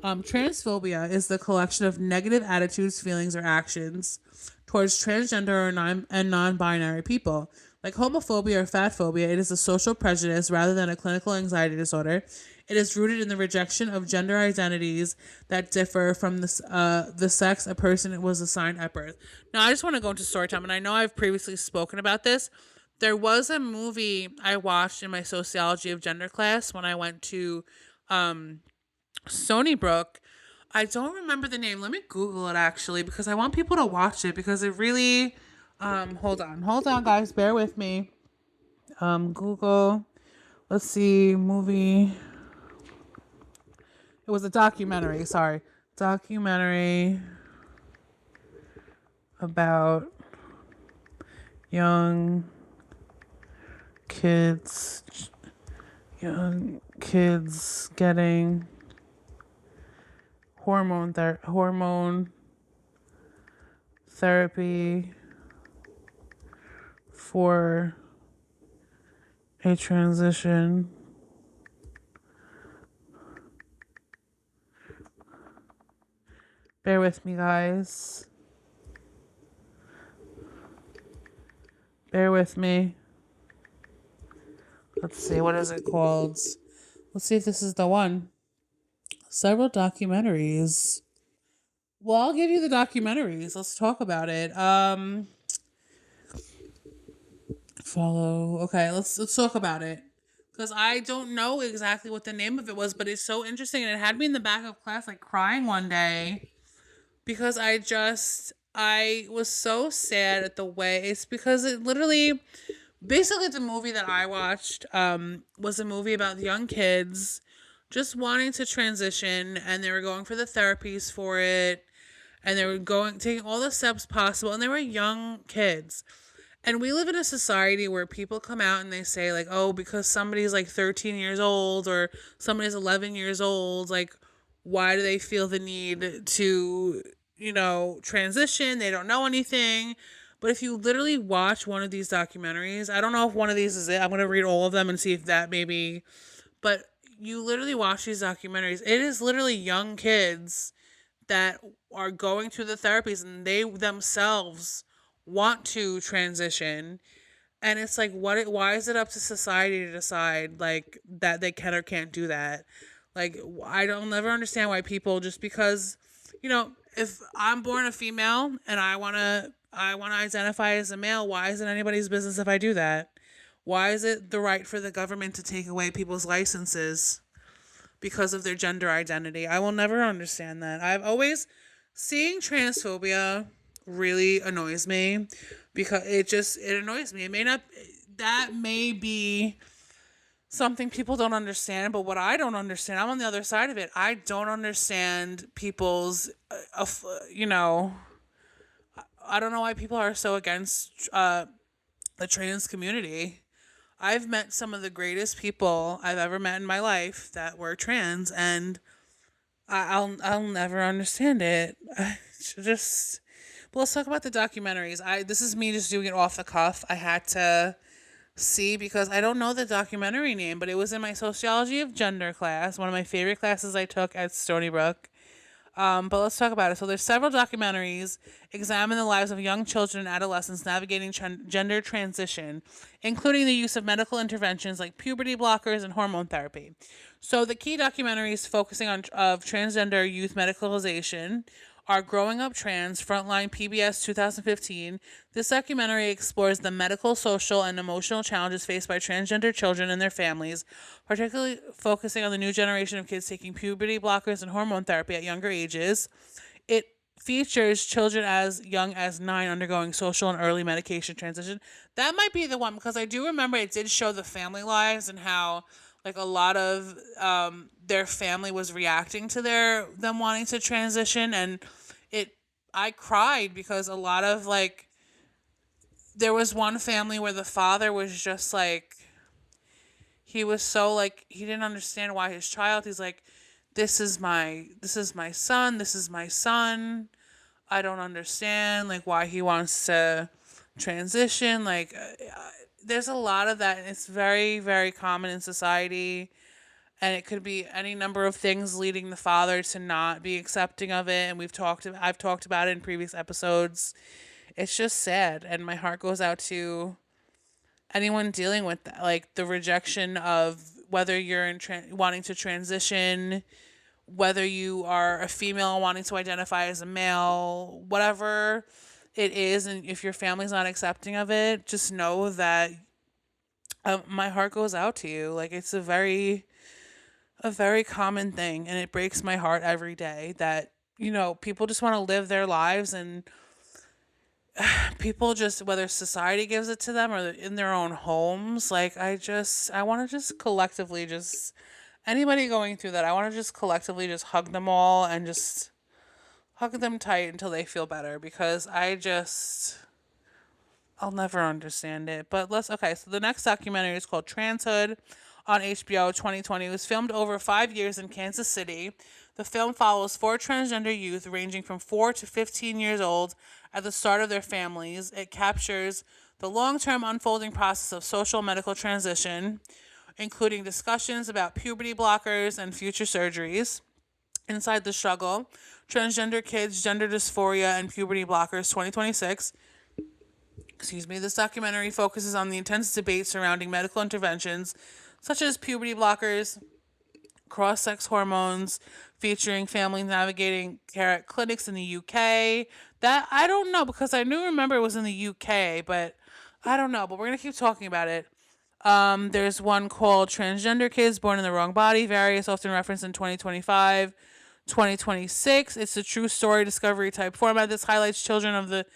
Transphobia is the collection of negative attitudes, feelings, or actions towards transgender and non-binary people. Like homophobia or fat phobia, it is a social prejudice rather than a clinical anxiety disorder. It is rooted in the rejection of gender identities that differ from the sex a person was assigned at birth. Now, I just want to go into story time, and I know I've previously spoken about this. There was a movie I watched in my sociology of gender class when I went to Stony Brook. I don't remember the name. Let me Google it actually because I want people to watch it because it really hold on guys, bear with me. Google. Let's see, movie. It was a documentary, sorry. Documentary about young kids getting hormone therapy for a transition. Bear with me, guys. Bear with me. Let's see, what is it called? Let's see if this is the one. Several documentaries. Well, I'll give you the documentaries. Let's talk about it. Follow. Okay, let's talk about it. Because I don't know exactly what the name of it was, but it's so interesting, and it had me in the back of class like crying one day because I was so sad at the way it's because it literally basically the movie that I watched was a movie about young kids just wanting to transition, and they were going for the therapies for it, and they were going taking all the steps possible, and they were young kids. And we live in a society where people come out and they say, like, oh, because somebody's like 13 years old or somebody's 11 years old, like, why do they feel the need to, transition? They don't know anything. But if you literally watch one of these documentaries, I don't know if one of these is it. I'm going to read all of them and see if that maybe. But you literally watch these documentaries. It is literally young kids that are going through the therapies and they themselves want to transition, and it's like why is it up to society to decide like that they can or can't do that? Like, I don't never understand why people, just because, if I'm born a female and I want to identify as a male, why is it anybody's business if I do that? Why is it the right for the government to take away people's licenses because of their gender identity? I will never understand that. I've always seeing transphobia really annoys me because it annoys me. It may not that may be something people don't understand, but what I don't understand, I'm on the other side of it. I don't understand people's I don't know why people are so against the trans community. I've met some of the greatest people I've ever met in my life that were trans, and I'll never understand it. Just, but let's talk about the documentaries. This is me just doing it off the cuff. I had to see because I don't know the documentary name, but it was in my sociology of gender class, one of my favorite classes I took at Stony Brook. But let's talk about it. So there's several documentaries examine the lives of young children and adolescents navigating gender transition, including the use of medical interventions like puberty blockers and hormone therapy. So the key documentaries focusing on of transgender youth medicalization are Growing Up Trans, Frontline PBS 2015. This documentary explores the medical, social, and emotional challenges faced by transgender children and their families, particularly focusing on the new generation of kids taking puberty blockers and hormone therapy at younger ages. It features children as young as 9 undergoing social and early medication transition. That might be the one because I do remember it did show the family lives and how like a lot of their family was reacting to them wanting to transition, and it I cried because a lot of like there was one family where the father was just like he was so like he didn't understand why his child, he's like, this is my son. I don't understand like why he wants to transition. Like there's a lot of that, and it's very, very common in society. And it could be any number of things leading the father to not be accepting of it. And I've talked about it in previous episodes. It's just sad, and my heart goes out to anyone dealing with that, like the rejection of whether you're wanting to transition, whether you are a female wanting to identify as a male, whatever it is, and if your family's not accepting of it, just know that my heart goes out to you. Like it's a very common thing, and it breaks my heart every day that people just want to live their lives, and people just, whether society gives it to them or in their own homes, like I want to just collectively just anybody going through that, I want to just collectively just hug them all and just hug them tight until they feel better because I'll never understand it. But okay, so the next documentary is called Transhood on HBO 2020. It was filmed over 5 years in Kansas City. The film follows four transgender youth ranging from 4 to 15 years old at the start of their families. It captures the long term unfolding process of social medical transition, including discussions about puberty blockers and future surgeries. Inside the Struggle, Transgender Kids, Gender Dysphoria, and Puberty Blockers 2026. Excuse me. This documentary focuses on the intense debate surrounding medical interventions such as puberty blockers, cross-sex hormones, featuring families navigating care at clinics in the UK. That I don't know because I do remember it was in the UK, but I don't know. But we're gonna keep talking about it. There's one called Transgender Kids Born in the Wrong Body, various often referenced in 2025, 2026. It's a true story discovery type format. This highlights children of the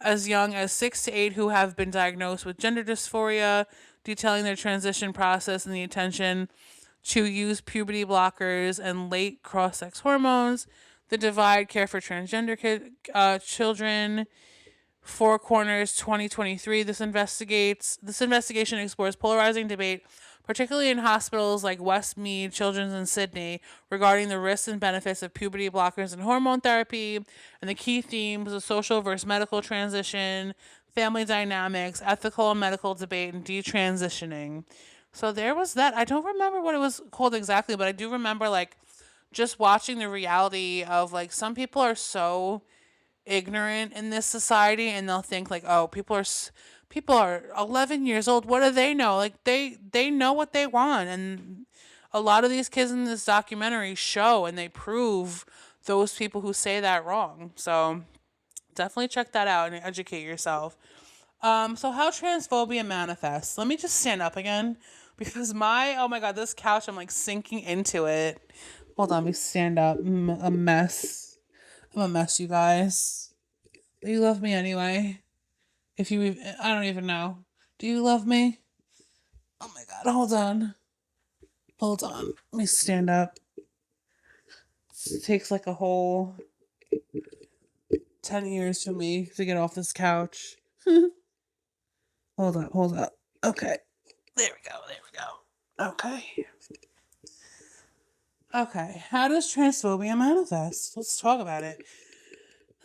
as young as 6 to 8 who have been diagnosed with gender dysphoria, detailing their transition process and the intention to use puberty blockers and late cross-sex hormones, the divide, care for transgender children, Four Corners 2023. This investigation explores polarizing debate, particularly in hospitals like Westmead Children's in Sydney, regarding the risks and benefits of puberty blockers and hormone therapy, and the key themes of social versus medical transition, family dynamics, ethical and medical debate, and detransitioning. So there was that. I don't remember what it was called exactly, but I do remember like just watching the reality of like some people are so ignorant in this society and they'll think like, oh, people are 11 years old, what do they know? Like they know what they want, and a lot of these kids in this documentary show and they prove those people who say that wrong. So definitely check that out and educate yourself. So how transphobia manifests. Let me just stand up again because oh my god, this couch, I'm like sinking into it. Hold on, let me stand up. A mess. I'm a mess, you guys. Do you love me anyway? I don't even know. Do you love me? Oh my god, hold on. Hold on. Let me stand up. It takes like a whole 10 years for me to get off this couch. Hold up. Okay. There we go. Okay. Okay. How does transphobia manifest? Let's talk about it.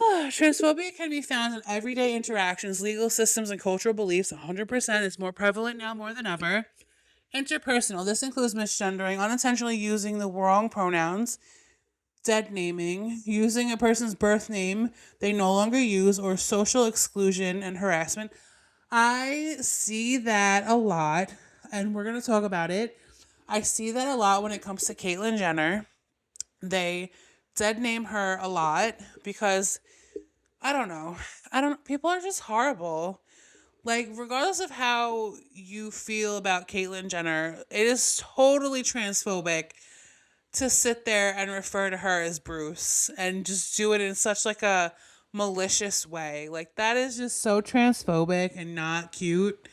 Transphobia can be found in everyday interactions, legal systems, and cultural beliefs. 100%. It's more prevalent now more than ever. Interpersonal. This includes misgendering, unintentionally using the wrong pronouns, dead naming, using a person's birth name they no longer use, or social exclusion and harassment. I see that a lot, and we're going to talk about it. I see that a lot when it comes to Caitlyn Jenner. They dead name her a lot because I don't know. People are just horrible. Like, regardless of how you feel about Caitlyn Jenner, it is totally transphobic to sit there and refer to her as Bruce and just do it in such like a malicious way. Like, that is just so transphobic and not cute.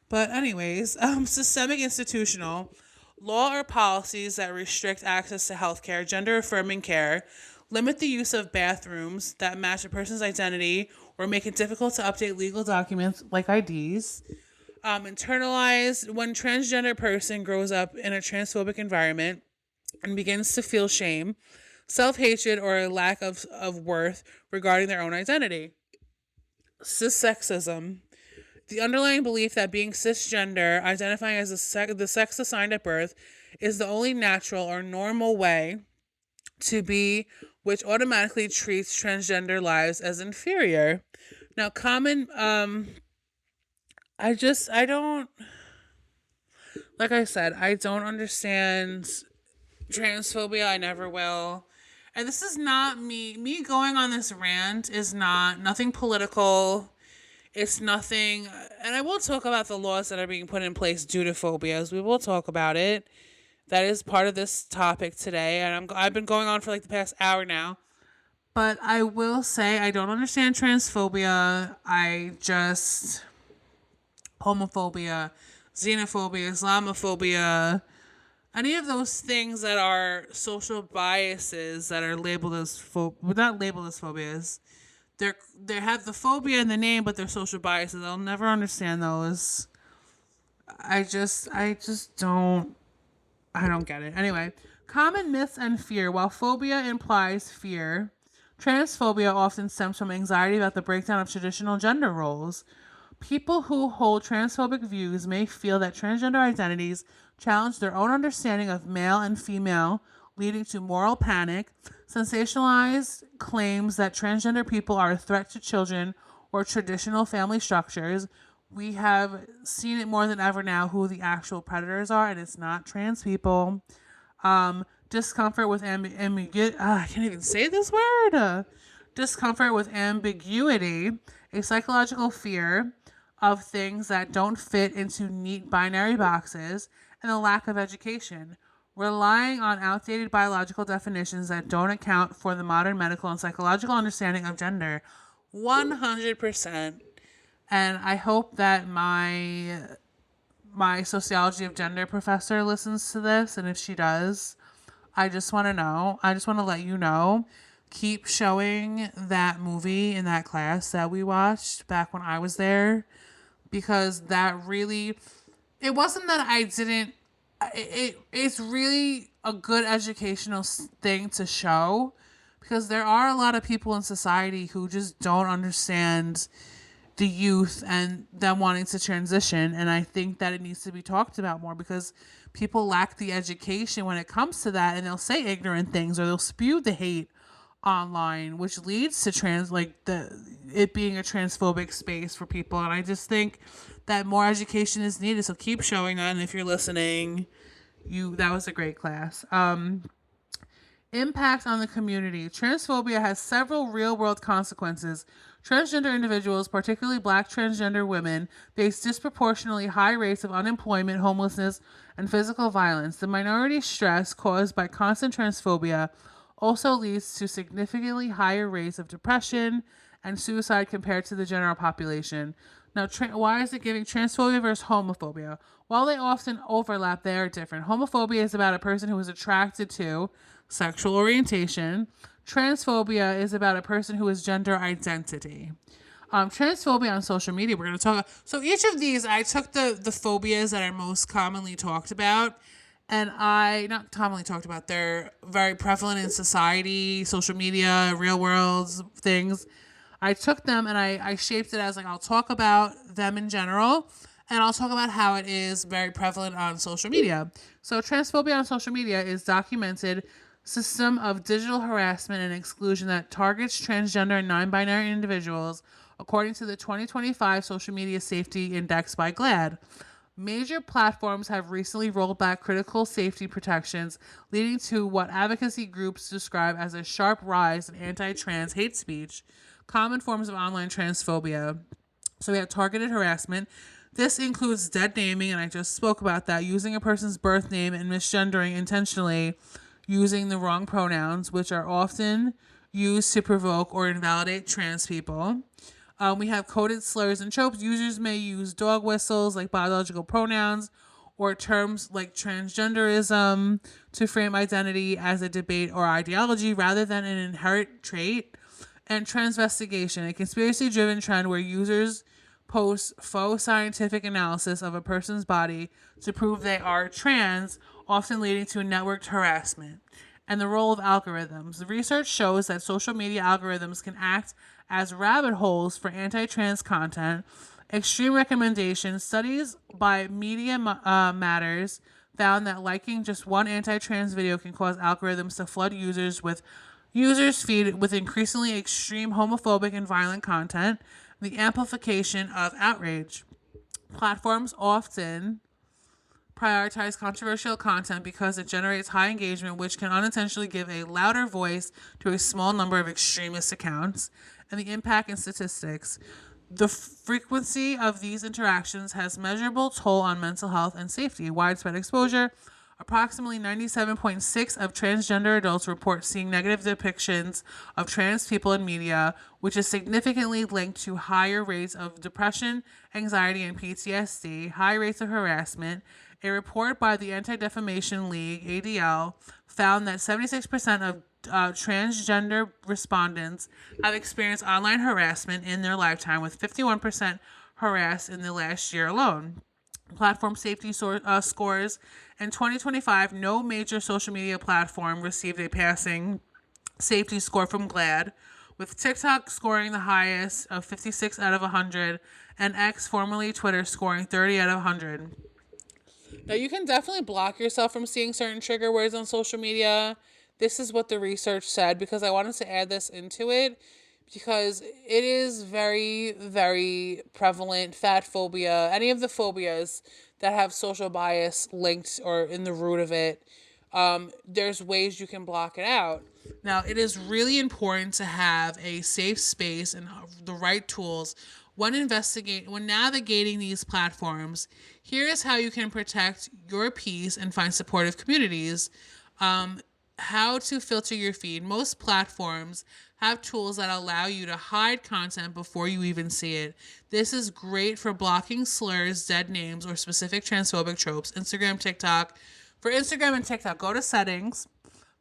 But anyways, systemic institutional law or policies that restrict access to healthcare, gender affirming care, limit the use of bathrooms that match a person's identity, or make it difficult to update legal documents like IDs. Internalized, when transgender person grows up in a transphobic environment and begins to feel shame, self-hatred, or a lack of worth regarding their own identity. Cissexism, the underlying belief that being cisgender, identifying as the sex assigned at birth, is the only natural or normal way to be, which automatically treats transgender lives as inferior. Now, I don't, like I said, I don't understand transphobia. I never will. And this is not me going on this rant is nothing political. It's nothing, and I will talk about the laws that are being put in place due to phobias. We will talk about it. That is part of this topic today, and I've been going on for like the past hour now. But I will say I don't understand transphobia. Homophobia, xenophobia, Islamophobia, any of those things that are social biases that are labeled as not labeled as phobias. They have the phobia in the name, but they're social biases. I'll never understand those. I don't get it. Anyway, common myths and fear. While phobia implies fear, transphobia often stems from anxiety about the breakdown of traditional gender roles. People who hold transphobic views may feel that transgender identities challenge their own understanding of male and female, leading to moral panic, sensationalized claims that transgender people are a threat to children or traditional family structures. We have seen it more than ever now who the actual predators are, and it's not trans people. Discomfort with ambiguity. I can't even say this word. Discomfort with ambiguity, a psychological fear of things that don't fit into neat binary boxes, and a lack of education, relying on outdated biological definitions that don't account for the modern medical and psychological understanding of gender. 100%. And I hope that my sociology of gender professor listens to this, and if she does, I just want to know. I just want to let you know. Keep showing that movie in that class that we watched back when I was there, because that really, it wasn't that I didn't, it's really a good educational thing to show, because there are a lot of people in society who just don't understand the youth and them wanting to transition. And I think that it needs to be talked about more, because people lack the education when it comes to that, and they'll say ignorant things or they'll spew the hate online, which leads to it being a transphobic space for people. And I just think that more education is needed. So keep showing that. And if you're listening, that was a great class. Impact on the community. Transphobia has several real-world consequences. Transgender individuals, particularly Black transgender women, face disproportionately high rates of unemployment, homelessness, and physical violence. The minority stress caused by constant transphobia also leads to significantly higher rates of depression and suicide compared to the general population. Now, why is it giving transphobia versus homophobia? While they often overlap, they are different. Homophobia is about a person who is attracted to sexual orientation. Transphobia is about a person who is gender identity. Transphobia on social media, we're going to talk. So each of these, I took the phobias that are most commonly talked about, and not commonly talked about, they're very prevalent in society, social media, real world things. I took them and I shaped it as I'll talk about them in general, and I'll talk about how it is very prevalent on social media. So transphobia on social media is documented system of digital harassment and exclusion that targets transgender and non-binary individuals, according to the 2025 Social Media Safety Index by GLAAD. Major platforms have recently rolled back critical safety protections, leading to what advocacy groups describe as a sharp rise in anti-trans hate speech, common forms of online transphobia. So we have targeted harassment. This includes dead naming, and I just spoke about that, using a person's birth name and misgendering intentionally, using the wrong pronouns, which are often used to provoke or invalidate trans people. We have coded slurs and tropes. Users may use dog whistles like biological pronouns or terms like transgenderism to frame identity as a debate or ideology rather than an inherent trait. And transvestigation, a conspiracy-driven trend where users post faux scientific analysis of a person's body to prove they are trans, often leading to networked harassment. And the role of algorithms. The research shows that social media algorithms can act as rabbit holes for anti-trans content. Extreme recommendations. Studies by Media Matters found that liking just one anti-trans video can cause algorithms to flood users' feed with increasingly extreme homophobic and violent content. The amplification of outrage. Platforms often prioritize controversial content because it generates high engagement, which can unintentionally give a louder voice to a small number of extremist accounts. And the impact and statistics. The frequency of these interactions has measurable toll on mental health and safety. Widespread exposure Approximately 97.6 of transgender adults report seeing negative depictions of trans people in media, which is significantly linked to higher rates of depression, anxiety, and PTSD, high rates of harassment. A report by the Anti-Defamation League, ADL, found that 76% of transgender respondents have experienced online harassment in their lifetime, with 51% harassed in the last year alone. Platform safety scores. In 2025, no major social media platform received a passing safety score from GLAAD, with TikTok scoring the highest of 56 out of 100 and X, formerly Twitter, scoring 30 out of 100. Now, you can definitely block yourself from seeing certain trigger words on social media. This is what the research said, because I wanted to add this into it because it is very, very prevalent. Fat phobia, any of the phobias that have social bias linked or in the root of it, there's ways you can block it out. Now, it is really important to have a safe space and the right tools when navigating these platforms. Here is how you can protect your peace and find supportive communities. How to filter your feed. Most platforms have tools that allow you to hide content before you even see it. This is great for blocking slurs, dead names, or specific transphobic tropes. For Instagram and TikTok, go to settings,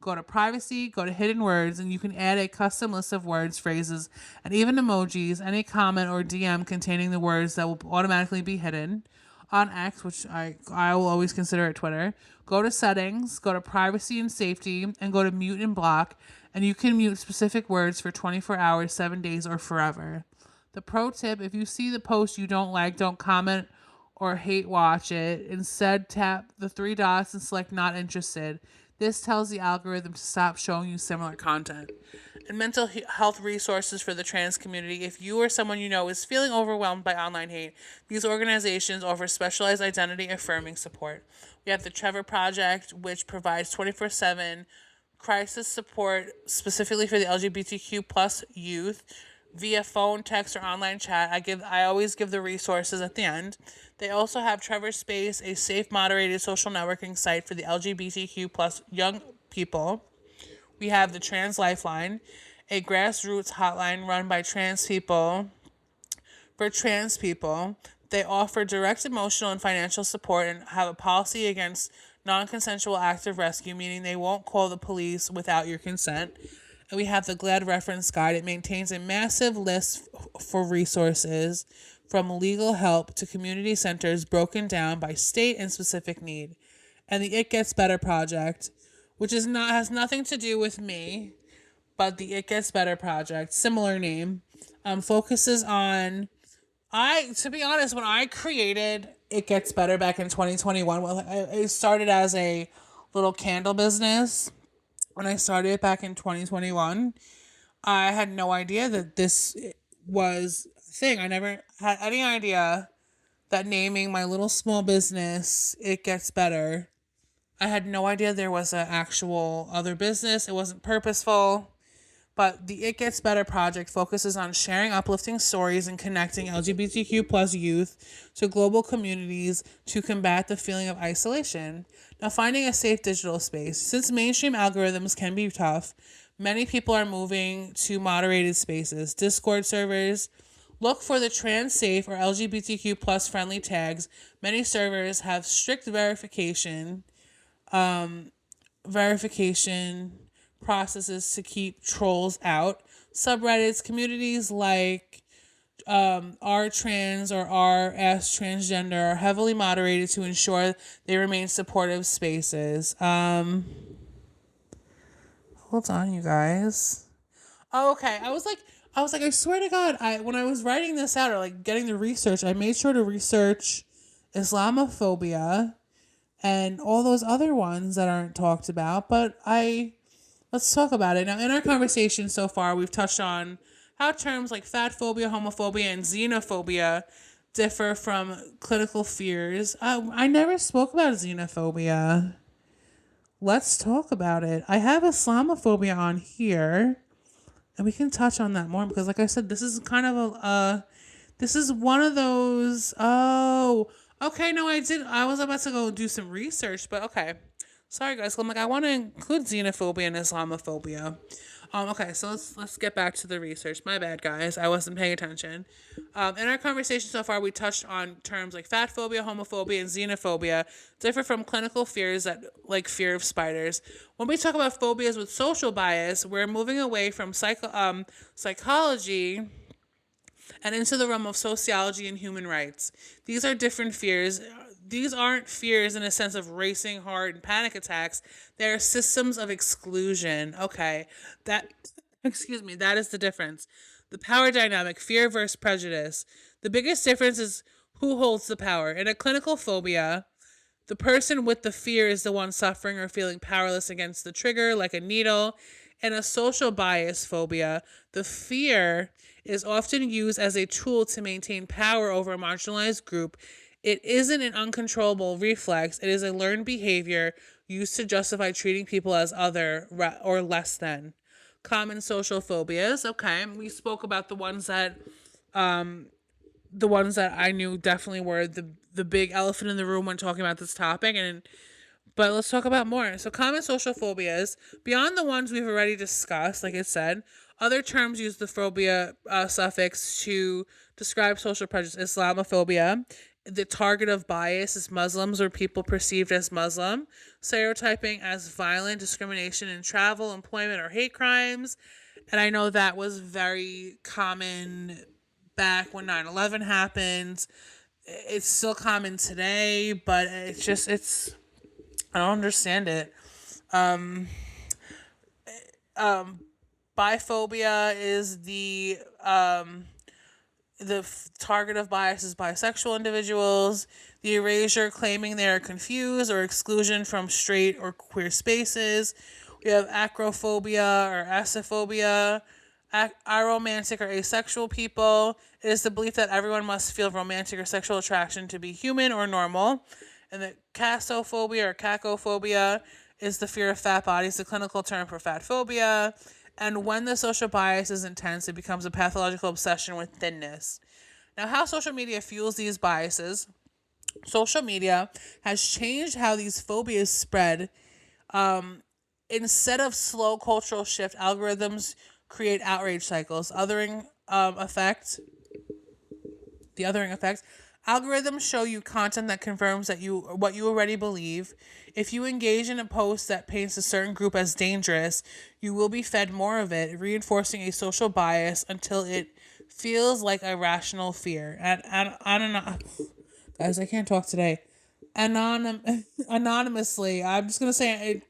go to privacy, go to hidden words, and you can add a custom list of words, phrases, and even emojis, any comment or DM containing the words that will automatically be hidden. On X, which I will always consider it Twitter, go to settings, go to privacy and safety, and go to mute and block, and you can mute specific words for 24 hours, 7 days, or forever. The pro tip: if you see the post you don't like, don't comment or hate watch it. Instead, tap the three dots and select not interested. This tells the algorithm to stop showing you similar content. And mental health resources for the trans community. If you or someone you know is feeling overwhelmed by online hate, these organizations offer specialized identity affirming support. We have the Trevor Project, which provides 24/7 crisis support specifically for the LGBTQ plus youth via phone, text, or online chat. I always give the resources at the end. They also have Trevor Space, a safe, moderated social networking site for the LGBTQ plus young people. We have the Trans Lifeline, a grassroots hotline run by trans people for trans people. They offer direct emotional and financial support and have a policy against non-consensual active rescue, meaning they won't call the police without your consent. And we have the GLAAD reference guide. It maintains a massive list for resources from legal help to community centers broken down by state and specific need. And the It Gets Better Project, which has nothing to do with me, but the It Gets Better Project, similar name, focuses on, to be honest, when I created It Gets Better back in 2021, well, it started as a little candle business. When I started it back in 2021, I had no idea that this was a thing. I never had any idea that naming my little small business It Gets Better, I had no idea there was an actual other business. It wasn't purposeful. But the It Gets Better project focuses on sharing uplifting stories and connecting LGBTQ plus youth to global communities to combat the feeling of isolation. Now, finding a safe digital space. Since mainstream algorithms can be tough, many people are moving to moderated spaces. Discord servers. Look for the trans safe or LGBTQ plus friendly tags. Many servers have strict verification processes to keep trolls out. Subreddits, communities like R trans or R S transgender are heavily moderated to ensure they remain supportive spaces. Hold on, you guys. Oh, okay. I was like, I swear to God, when I was writing this out or like getting the research, I made sure to research Islamophobia and all those other ones that aren't talked about. But let's talk about it. Now, in our conversation so far, we've touched on how terms like fat phobia, homophobia, and xenophobia differ from clinical fears. I never spoke about xenophobia. Let's talk about it. I have Islamophobia on here, and we can touch on that more because, like I said, this is kind of this is one of those. Oh, okay. No, I did. I was about to go do some research, but okay. Sorry guys, I'm like I want to include xenophobia and Islamophobia. Okay, so let's get back to the research. My bad, guys. I wasn't paying attention. In our conversation so far, we touched on terms like fat phobia, homophobia, and xenophobia, differ from clinical fears that like fear of spiders. When we talk about phobias with social bias, we're moving away from psychology and into the realm of sociology and human rights. These are different fears. These aren't fears in a sense of racing heart and panic attacks. They're systems of exclusion. Okay, that, excuse me, that is the difference. The power dynamic, fear versus prejudice. The biggest difference is who holds the power. In a clinical phobia, the person with the fear is the one suffering or feeling powerless against the trigger, like a needle. In a social bias phobia, the fear is often used as a tool to maintain power over a marginalized group. It isn't an uncontrollable reflex, it is a learned behavior used to justify treating people as other or less than. Common social phobias. Okay, we spoke about the ones that I knew definitely were the big elephant in the room when talking about this topic, and but let's talk about more. So, common social phobias, beyond the ones we've already discussed, like I said, other terms use the phobia suffix to describe social prejudice. Islamophobia, the target of bias is Muslims or people perceived as Muslim, stereotyping as violent discrimination in travel, employment, or hate crimes. And I know that was very common back when 9/11 happened. It's still common today, but I don't understand it. Um, Biphobia is the target of bias is bisexual individuals. The erasure claiming they are confused or exclusion from straight or queer spaces. We have acrophobia or asophobia. Aromantic or asexual people. It is the belief that everyone must feel romantic or sexual attraction to be human or normal. And the casophobia or cacophobia is the fear of fat bodies, the clinical term for fat phobia. And when the social bias is intense, it becomes a pathological obsession with thinness. Now, how social media fuels these biases. Social media has changed how these phobias spread. Instead of slow cultural shift, algorithms create outrage cycles. The othering effect. Algorithms show you content that confirms that what you already believe. If you engage in a post that paints a certain group as dangerous, you will be fed more of it, reinforcing a social bias until it feels like a rational fear. And I don't know, guys, I can't talk today. Anonymously, I'm just gonna say it.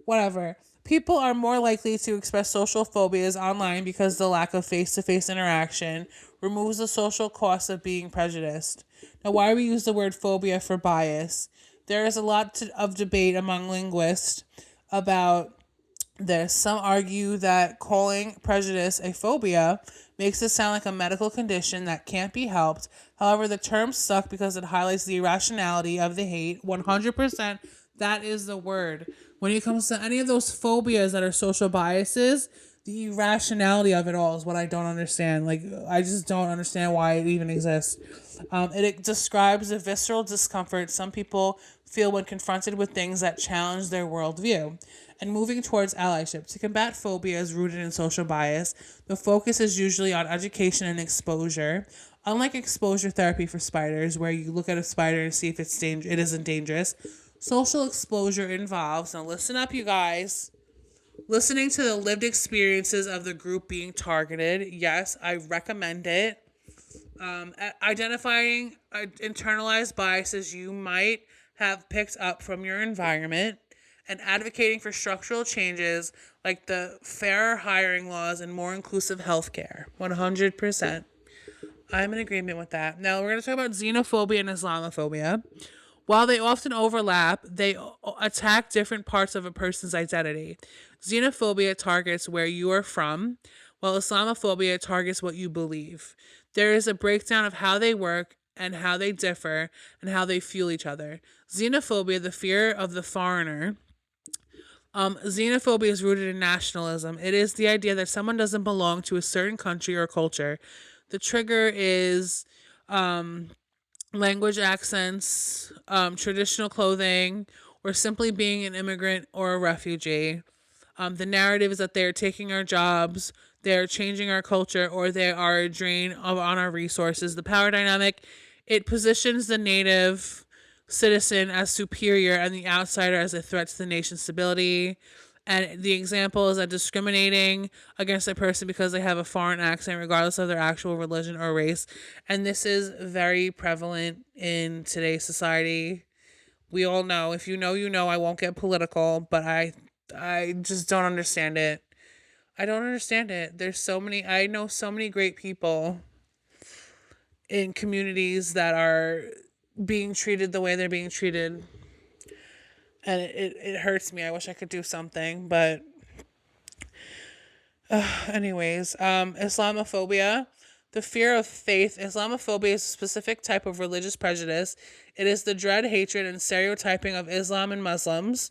Whatever. People are more likely to express social phobias online because the lack of face to face interaction removes the social cost of being prejudiced. Now, why we use the word phobia for bias? There is a lot of debate among linguists about this. Some argue that calling prejudice a phobia makes it sound like a medical condition that can't be helped. However, the term stuck because it highlights the irrationality of the hate. 100%, that is the word. When it comes to any of those phobias that are social biases, the irrationality of it all is what I don't understand. Like, I just don't understand why it even exists. It describes the visceral discomfort some people feel when confronted with things that challenge their worldview. And moving towards allyship. To combat phobias rooted in social bias, the focus is usually on education and exposure. Unlike exposure therapy for spiders, where you look at a spider and see if it isn't dangerous, social exposure involves, now listen up, you guys, listening to the lived experiences of the group being targeted. Yes, I recommend it. Identifying internalized biases you might have picked up from your environment, and advocating for structural changes like the fairer hiring laws and more inclusive healthcare. 100%. I'm in agreement with that. Now, we're going to talk about xenophobia and Islamophobia. While they often overlap, they attack different parts of a person's identity. Xenophobia targets where you are from, while Islamophobia targets what you believe. There is a breakdown of how they work and how they differ and how they fuel each other. Xenophobia, the fear of the foreigner. Xenophobia is rooted in nationalism. It is the idea that someone doesn't belong to a certain country or culture. The trigger is language accents, traditional clothing, or simply being an immigrant or a refugee. The narrative is that they're taking our jobs, they're changing our culture, or they are a drain on our resources. The power dynamic, it positions the native citizen as superior and the outsider as a threat to the nation's stability. And the example is that discriminating against a person because they have a foreign accent, regardless of their actual religion or race. And this is very prevalent in today's society. We all know. If you know, you know. I won't get political, but I just don't understand it. I don't understand it. There's so many. I know so many great people in communities that are being treated the way they're being treated, and it hurts me. I wish I could do something, but anyways, Islamophobia. The fear of faith. Islamophobia is a specific type of religious prejudice. It is the dread, hatred, and stereotyping of Islam and Muslims.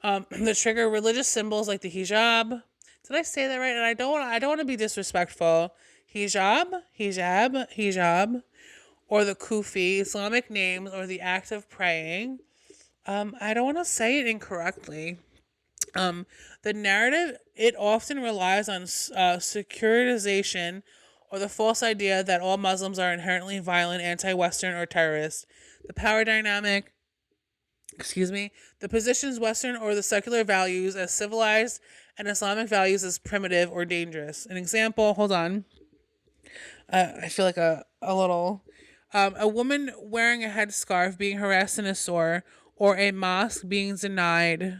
The trigger religious symbols like the hijab. Did I say that right? And I don't want to be disrespectful. Hijab, or the kufi, Islamic names, or the act of praying. I don't want to say it incorrectly. The narrative, it often relies on securitization or the false idea that all Muslims are inherently violent, anti-Western, or terrorist. The power dynamic, the positions Western or the secular values as civilized and Islamic values as primitive or dangerous. An example, hold on. I feel like a little. A woman wearing a headscarf being harassed in a store, or a mosque being denied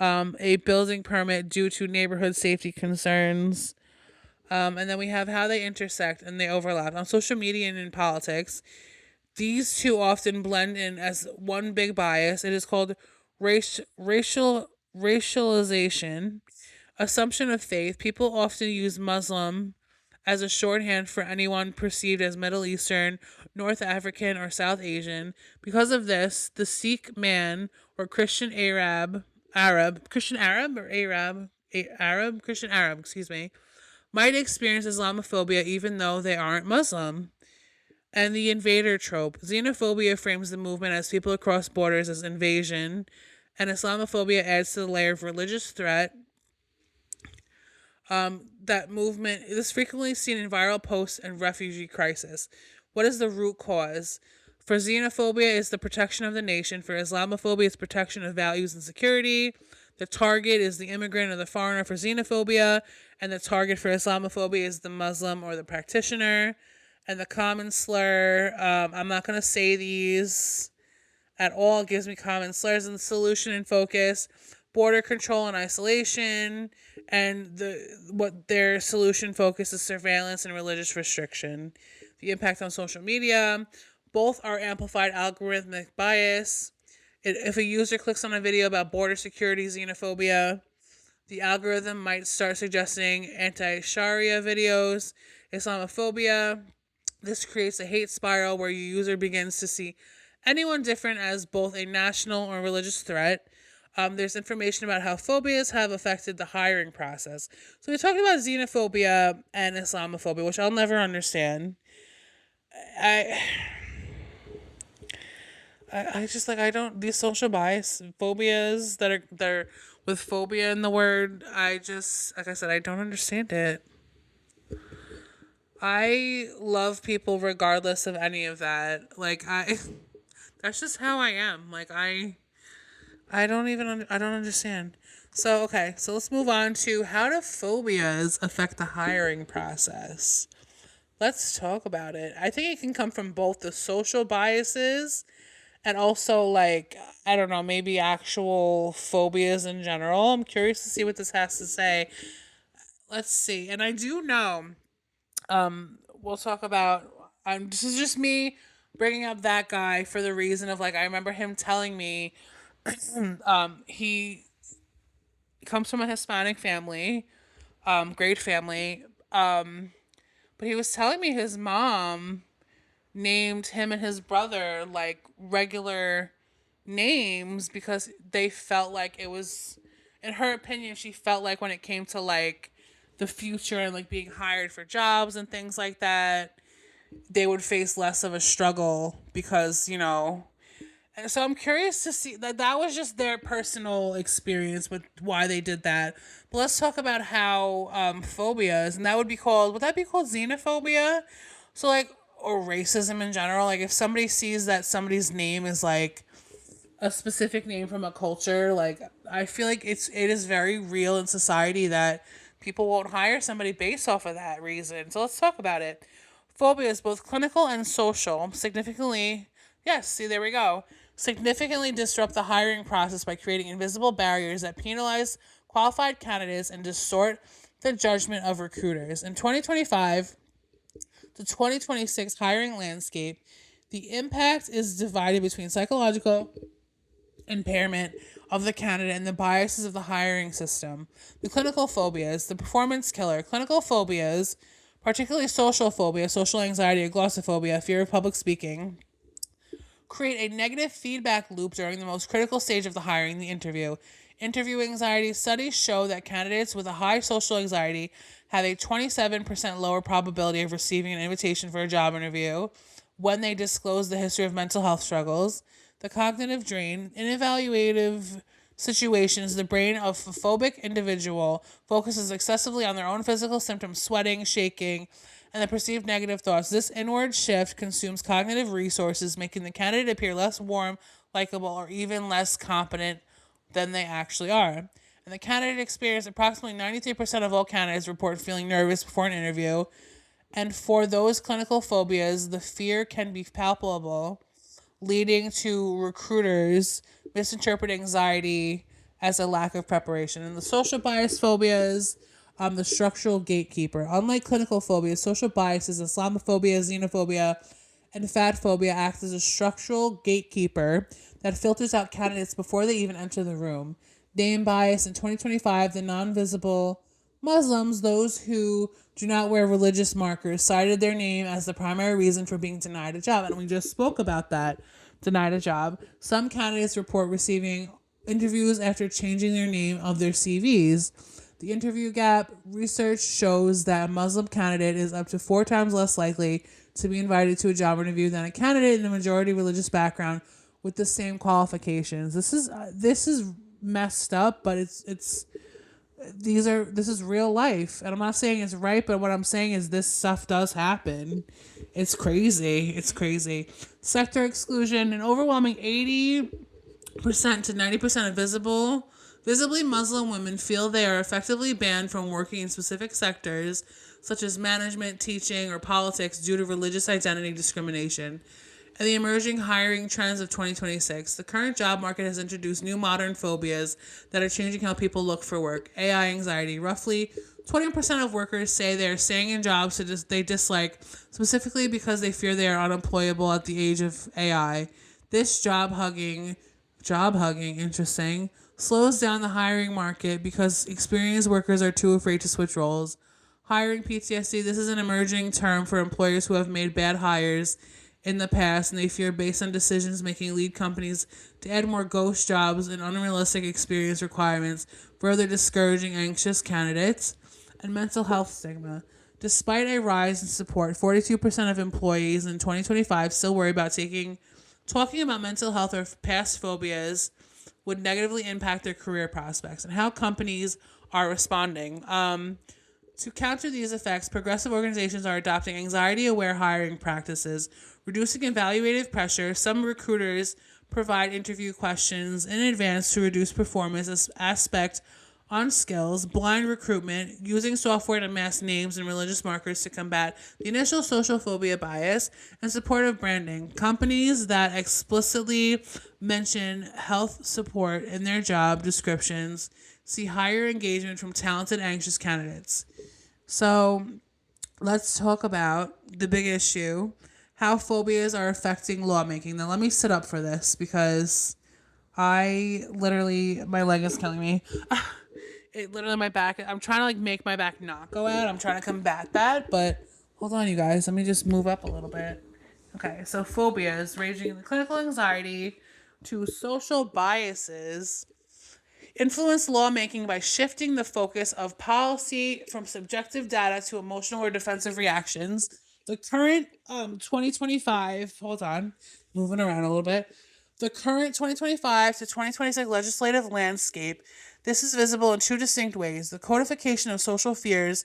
a building permit due to neighborhood safety concerns. And then we have how they intersect and they overlap. On social media and in politics, these two often blend in as one big bias. It is called racialization, assumption of faith. People often use Muslim as a shorthand for anyone perceived as Middle Eastern, North African, or South Asian. Because of this, the Sikh man or Christian Christian Arab, might experience Islamophobia even though they aren't Muslim. And the invader trope. Xenophobia frames the movement as people across borders as invasion, and Islamophobia adds to the layer of religious threat. That movement is frequently seen in viral posts and refugee crisis. What is the root cause? For xenophobia, it's the protection of the nation. For Islamophobia, it's protection of values and security. The target is the immigrant or the foreigner for xenophobia, and the target for Islamophobia is the Muslim or the practitioner. And the common slur, I'm not going to say these at all. It gives me common slurs. And the solution and focus, border control and isolation, and what their solution focus is surveillance and religious restriction. The impact on social media, both are amplified algorithmic bias. If a user clicks on a video about border security, xenophobia, the algorithm might start suggesting anti-Sharia videos. Islamophobia, this creates a hate spiral where your user begins to see anyone different as both a national or religious threat. There's information about how phobias have affected the hiring process. So we talked about xenophobia and Islamophobia, which I'll never understand. I just like I don't these social bias phobias that are with phobia in the word. I just like I said I don't understand it. I love people regardless of any of that. That's just how I am. I don't understand. So okay, so let's move on to how do phobias affect the hiring process. Let's talk about it. I think it can come from both the social biases and also I don't know, maybe actual phobias in general. I'm curious to see what this has to say. Let's see. And I do know we'll talk about this is just me bringing up that guy for the reason of I remember him telling me he comes from a Hispanic family, great family, but he was telling me his mom named him and his brother regular names because they felt like it was, in her opinion, she felt like when it came to the future and being hired for jobs and things like that, they would face less of a struggle because And so I'm curious to see that was just their personal experience with why they did that. But let's talk about how phobias, and that would that be called xenophobia? So like, or racism in general. Like if somebody sees that somebody's name is like a specific name from a culture, like I feel like it is very real in society that people won't hire somebody based off of that reason. So let's talk about it. Phobia is both clinical and social. Significantly, yes, see, there we go. Significantly disrupt the hiring process by creating invisible barriers that penalize qualified candidates and distort the judgment of recruiters. In 2025, the 2026 hiring landscape, the impact is divided between psychological impairment of the candidate and the biases of the hiring system. The clinical phobias, the performance killer. Clinical phobias, particularly social phobia, social anxiety, glossophobia, fear of public speaking, create a negative feedback loop during the most critical stage of the hiring, the interview. Interview anxiety studies show that candidates with a high social anxiety have a 27% lower probability of receiving an invitation for a job interview when they disclose the history of mental health struggles. The cognitive drain, in evaluative situations, the brain of a phobic individual focuses excessively on their own physical symptoms, sweating, shaking, and the perceived negative thoughts. This inward shift consumes cognitive resources, making the candidate appear less warm, likable, or even less competent than they actually are. And the candidate experience, approximately 93% of all candidates report feeling nervous before an interview. And for those clinical phobias, the fear can be palpable, leading to recruiters misinterpreting anxiety as a lack of preparation. And the social bias phobias, the structural gatekeeper. Unlike clinical phobias, social biases, Islamophobia, xenophobia, and fat phobia act as a structural gatekeeper that filters out candidates before they even enter the room. Name bias in 2025, the non-visible Muslims, those who do not wear religious markers, cited their name as the primary reason for being denied a job. And we just spoke about that. Denied a job. Some candidates report receiving interviews after changing their name of their CVs. The interview gap research shows that a Muslim candidate is up to 4 times less likely to be invited to a job interview than a candidate in a majority religious background with the same qualifications. This is messed up, but it's this is real life, and I'm not saying it's right, but what I'm saying is this stuff does happen. It's crazy. It's crazy. Sector exclusion: an overwhelming 80% to 90% of visibly Muslim women feel they are effectively banned from working in specific sectors such as management, teaching, or politics due to religious identity discrimination. And the emerging hiring trends of 2026. The current job market has introduced new modern phobias that are changing how people look for work. AI anxiety. Roughly 20% of workers say they are staying in jobs they dislike, specifically because they fear they are unemployable at the age of AI. This job hugging, interesting, slows down the hiring market because experienced workers are too afraid to switch roles. Hiring PTSD. This is an emerging term for employers who have made bad hires in the past, and they fear based on decisions making lead companies to add more ghost jobs and unrealistic experience requirements, further discouraging anxious candidates. And mental health stigma. Despite a rise in support, 42% of employees in 2025 still worry about talking about mental health or past phobias would negatively impact their career prospects, and how companies are responding. To counter these effects, progressive organizations are adopting anxiety-aware hiring practices, reducing evaluative pressure. Some recruiters provide interview questions in advance to reduce performance aspect on skills, blind recruitment, using software to mask names and religious markers to combat the initial social phobia bias, and supportive branding. Companies that explicitly mention health support in their job descriptions see higher engagement from talented, anxious candidates. So let's talk about the big issue, how phobias are affecting lawmaking. Now let me sit up for this because my leg is killing me. It literally, my back, I'm trying to like make my back not go out. I'm trying to combat that, but hold on, you guys. Let me just move up a little bit. Okay, so phobias ranging in the clinical anxiety to social biases influence lawmaking by shifting the focus of policy from subjective data to emotional or defensive reactions. The current 2025, hold on, moving around a little bit. The current 2025 to 2026 legislative landscape, this is visible in two distinct ways: the codification of social fears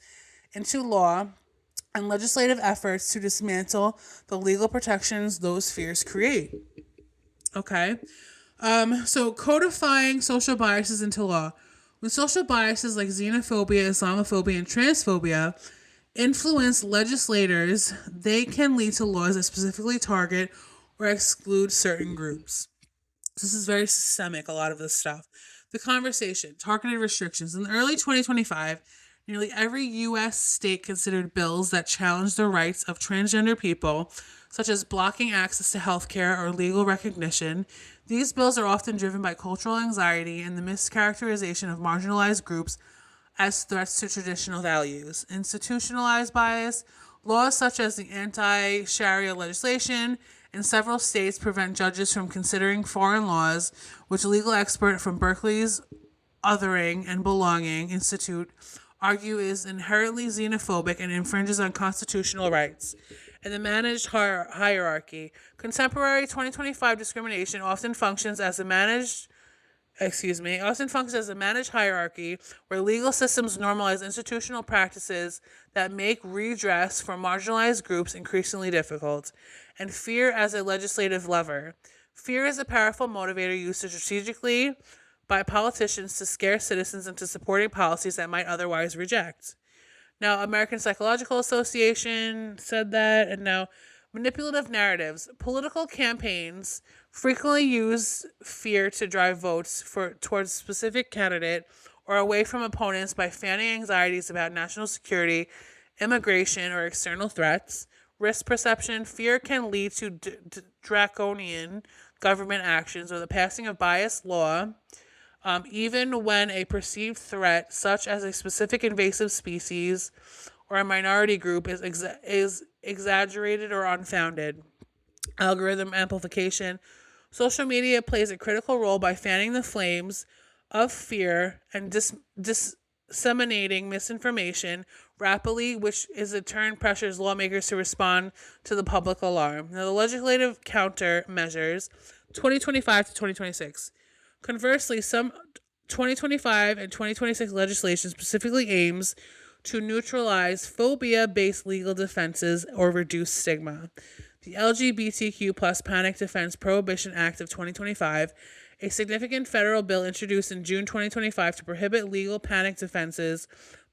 into law and legislative efforts to dismantle the legal protections those fears create. Okay. So codifying social biases into law. When social biases like xenophobia, Islamophobia, and transphobia influence legislators, they can lead to laws that specifically target or exclude certain groups. This is very systemic, a lot of this stuff. The conversation, targeted restrictions. In the early 2025, nearly every U.S. state considered bills that challenged the rights of transgender people, such as blocking access to health care or legal recognition. These bills are often driven by cultural anxiety and the mischaracterization of marginalized groups as threats to traditional values. Institutionalized bias, laws such as the anti-Sharia legislation in several states prevent judges from considering foreign laws, which legal expert from Berkeley's Othering and Belonging Institute argue is inherently xenophobic and infringes on constitutional rights. And the managed hierarchy. Contemporary 2025 discrimination often functions as a managed hierarchy where legal systems normalize institutional practices that make redress for marginalized groups increasingly difficult. And fear as a legislative lever. Fear is a powerful motivator used strategically by politicians to scare citizens into supporting policies that might otherwise reject. Now, American Psychological Association said that, and now manipulative narratives. Political campaigns frequently use fear to drive votes towards a specific candidate or away from opponents by fanning anxieties about national security, immigration, or external threats. Risk perception. Fear can lead to draconian government actions or the passing of biased law, even when a perceived threat, such as a specific invasive species or a minority group, is exaggerated or unfounded. Algorithm amplification. Social media plays a critical role by fanning the flames of fear and disseminating misinformation rapidly, which is in turn pressures lawmakers to respond to the public alarm. Now, the legislative countermeasures 2025 to 2026. Conversely, some 2025 and 2026 legislation specifically aims to neutralize phobia-based legal defenses or reduce stigma. The LGBTQ plus Panic Defense Prohibition Act of 2025, a significant federal bill introduced in June 2025 to prohibit legal panic defenses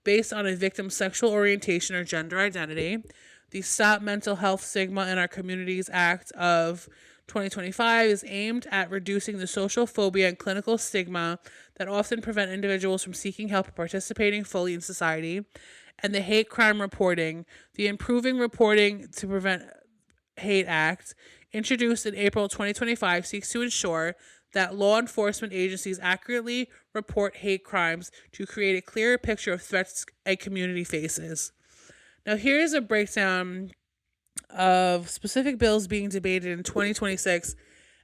based on a victim's sexual orientation or gender identity. The Stop Mental Health Stigma in Our Communities Act of 2025 is aimed at reducing the social phobia and clinical stigma that often prevent individuals from seeking help and participating fully in society. And the Hate Crime Reporting, the Improving Reporting to Prevent Hate Act, introduced in April 2025, seeks to ensure that law enforcement agencies accurately report hate crimes to create a clearer picture of threats a community faces. Now, here's a breakdown of specific bills being debated in 2026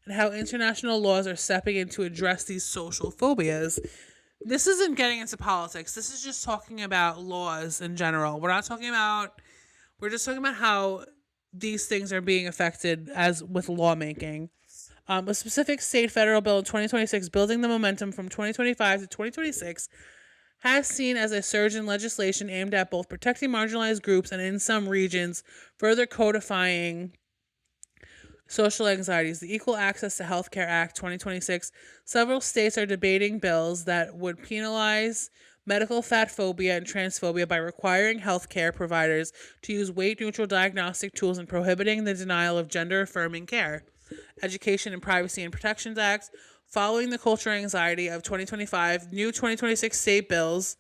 and how international laws are stepping in to address these social phobias. This isn't getting into politics. This is just talking about laws in general. We're just talking about how these things are being affected as with lawmaking. A specific state federal bill in 2026 building the momentum from 2025 to 2026 has seen as a surge in legislation aimed at both protecting marginalized groups and in some regions further codifying social anxieties. The Equal Access to Healthcare Act 2026, several states are debating bills that would penalize medical fat phobia and transphobia by requiring healthcare providers to use weight-neutral diagnostic tools and prohibiting the denial of gender-affirming care. Education and Privacy and Protections Act. Following the cultural anxiety of 2025, new 2026 state bills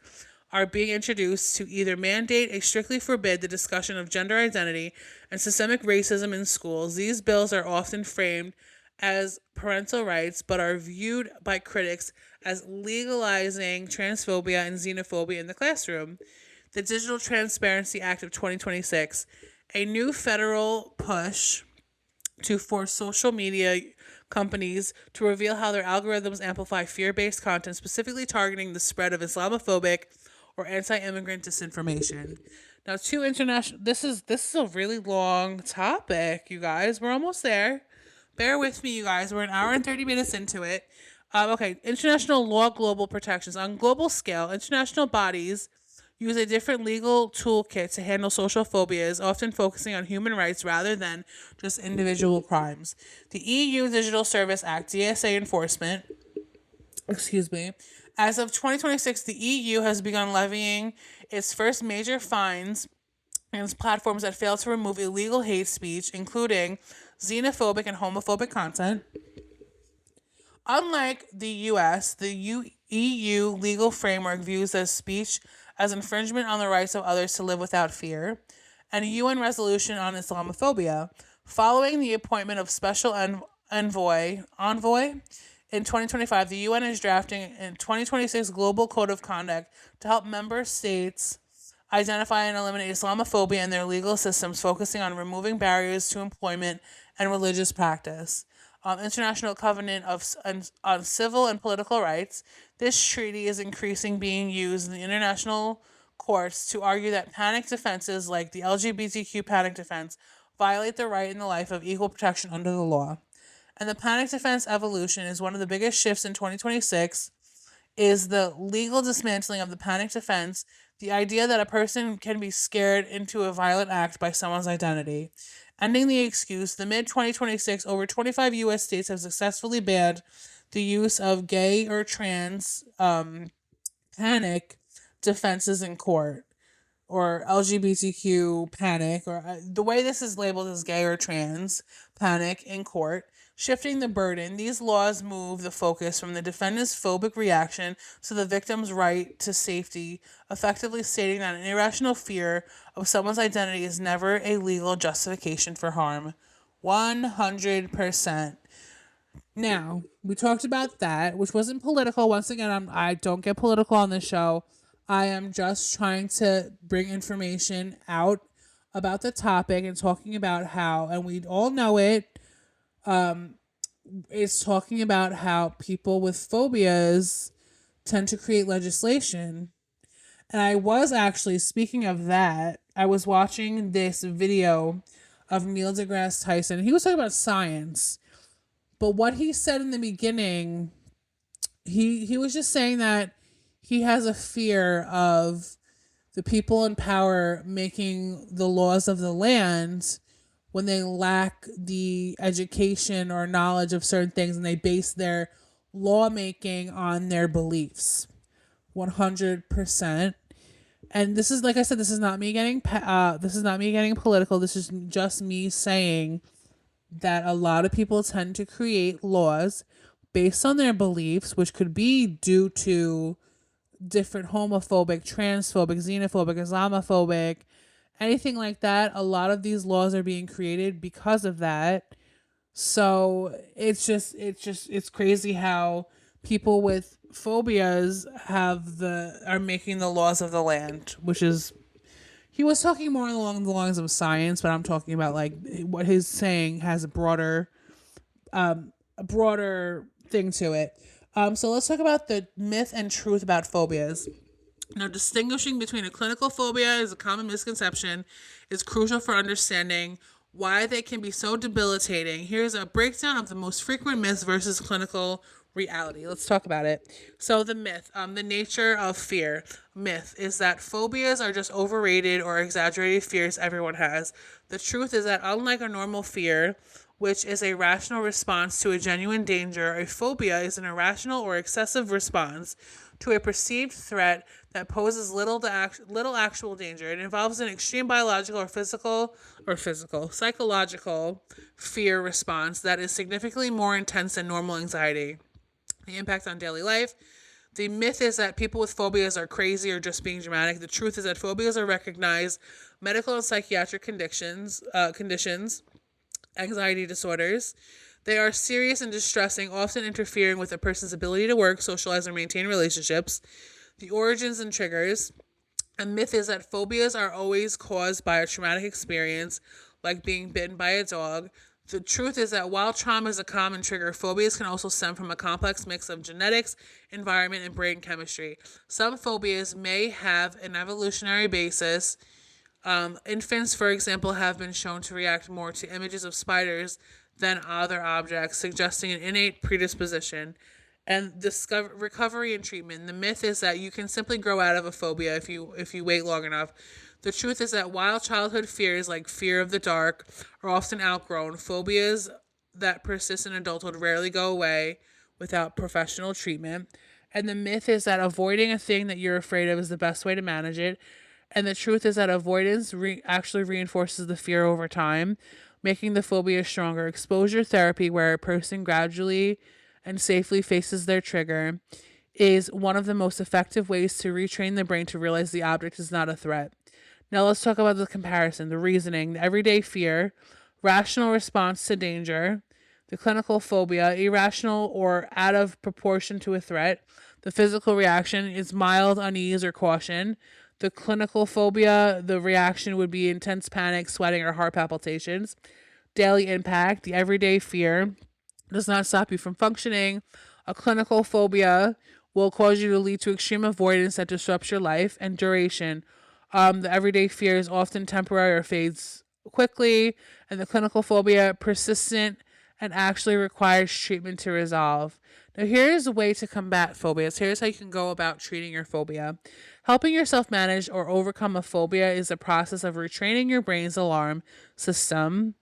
are being introduced to either mandate or strictly forbid the discussion of gender identity and systemic racism in schools. These bills are often framed as parental rights, but are viewed by critics as legalizing transphobia and xenophobia in the classroom. The Digital Transparency Act of 2026, a new federal push to force social media companies to reveal how their algorithms amplify fear-based content, specifically targeting the spread of Islamophobic or anti-immigrant disinformation. Now, this is a really long topic, you guys. We're almost there, Bear with me, you guys. We're an hour and 30 minutes into it. Okay, international law global protections. On global scale, international bodies use a different legal toolkit to handle social phobias, often focusing on human rights rather than just individual crimes. The EU Digital Service Act, DSA enforcement, excuse me, as of 2026, the EU has begun levying its first major fines against platforms that fail to remove illegal hate speech, including xenophobic and homophobic content. Unlike the US, the EU legal framework views as speech as infringement on the rights of others to live without fear, and a UN resolution on Islamophobia. Following the appointment of special envoy in 2025, the UN is drafting a 2026 Global Code of Conduct to help member states identify and eliminate Islamophobia in their legal systems, focusing on removing barriers to employment and religious practice. International Covenant on Civil and Political Rights. This treaty is increasing being used in the international courts to argue that panic defenses like the LGBTQ panic defense violate the right and the life of equal protection under the law. And the panic defense evolution is one of the biggest shifts in 2026 is the legal dismantling of the panic defense, the idea that a person can be scared into a violent act by someone's identity. Ending the excuse, the mid-2026, over 25 U.S. states have successfully banned the use of gay or trans panic defenses in court, or LGBTQ panic, or the way this is labeled as gay or trans panic in court. Shifting the burden, these laws move the focus from the defendant's phobic reaction to the victim's right to safety, effectively stating that an irrational fear of someone's identity is never a legal justification for harm. 100%. Now, we talked about that, which wasn't political. Once again, I don't get political on this show. I am just trying to bring information out about the topic and talking about how, and we all know it, is talking about how people with phobias tend to create legislation. And I was actually, speaking of that, I was watching this video of Neil deGrasse Tyson. He was talking about science. But what he said in the beginning, he was just saying that he has a fear of the people in power making the laws of the land when they lack the education or knowledge of certain things and they base their lawmaking on their beliefs. 100%. And this is, like I said, this is not me getting political. This is just me saying that a lot of people tend to create laws based on their beliefs, which could be due to different homophobic, transphobic, xenophobic, Islamophobic, anything like that. A lot of these laws are being created because of that. So it's crazy how people with phobias are making the laws of the land, which is, he was talking more along the lines of science, but I'm talking about like what he's saying has a broader thing to it. So let's talk about the myth and truth about phobias. Now, distinguishing between a clinical phobia is a common misconception is crucial for understanding why they can be so debilitating. Here's a breakdown of the most frequent myths versus clinical reality. Let's talk about it. So the myth, the nature of fear. Myth is that phobias are just overrated or exaggerated fears everyone has. The truth is that unlike a normal fear, which is a rational response to a genuine danger, a phobia is an irrational or excessive response to a perceived threat that poses little actual danger. It involves an extreme biological or psychological fear response that is significantly more intense than normal anxiety. The impact on daily life. The myth is that people with phobias are crazy or just being dramatic. The truth is that phobias are recognized medical and psychiatric conditions, anxiety disorders. They are serious and distressing, often interfering with a person's ability to work, socialize, and maintain relationships. The origins and triggers. A myth is that phobias are always caused by a traumatic experience, like being bitten by a dog. The truth is that while trauma is a common trigger, phobias can also stem from a complex mix of genetics, environment, and brain chemistry. Some phobias may have an evolutionary basis. Infants, for example, have been shown to react more to images of spiders than other objects, suggesting an innate predisposition. And recovery and treatment. The myth is that you can simply grow out of a phobia if you wait long enough. The truth is that while childhood fears like fear of the dark are often outgrown, phobias that persist in adulthood rarely go away without professional treatment. And the myth is that avoiding a thing that you're afraid of is the best way to manage it. And the truth is that avoidance actually reinforces the fear over time, making the phobia stronger. Exposure therapy, where a person gradually and safely faces their trigger, is one of the most effective ways to retrain the brain to realize the object is not a threat. Now let's talk about the comparison, the reasoning, the everyday fear, rational response to danger, the clinical phobia, irrational or out of proportion to a threat. The physical reaction is mild unease or caution. The clinical phobia, the reaction would be intense panic, sweating, or heart palpitations. Daily impact, the everyday fear, does not stop you from functioning. A clinical phobia will cause you to lead to extreme avoidance that disrupts your life. And duration, the everyday fear is often temporary or fades quickly, and the clinical phobia persistent and actually requires treatment to resolve. Now, here's a way to combat phobias. Here's how you can go about treating your phobia. Helping yourself manage or overcome a phobia is a process of retraining your brain's alarm system,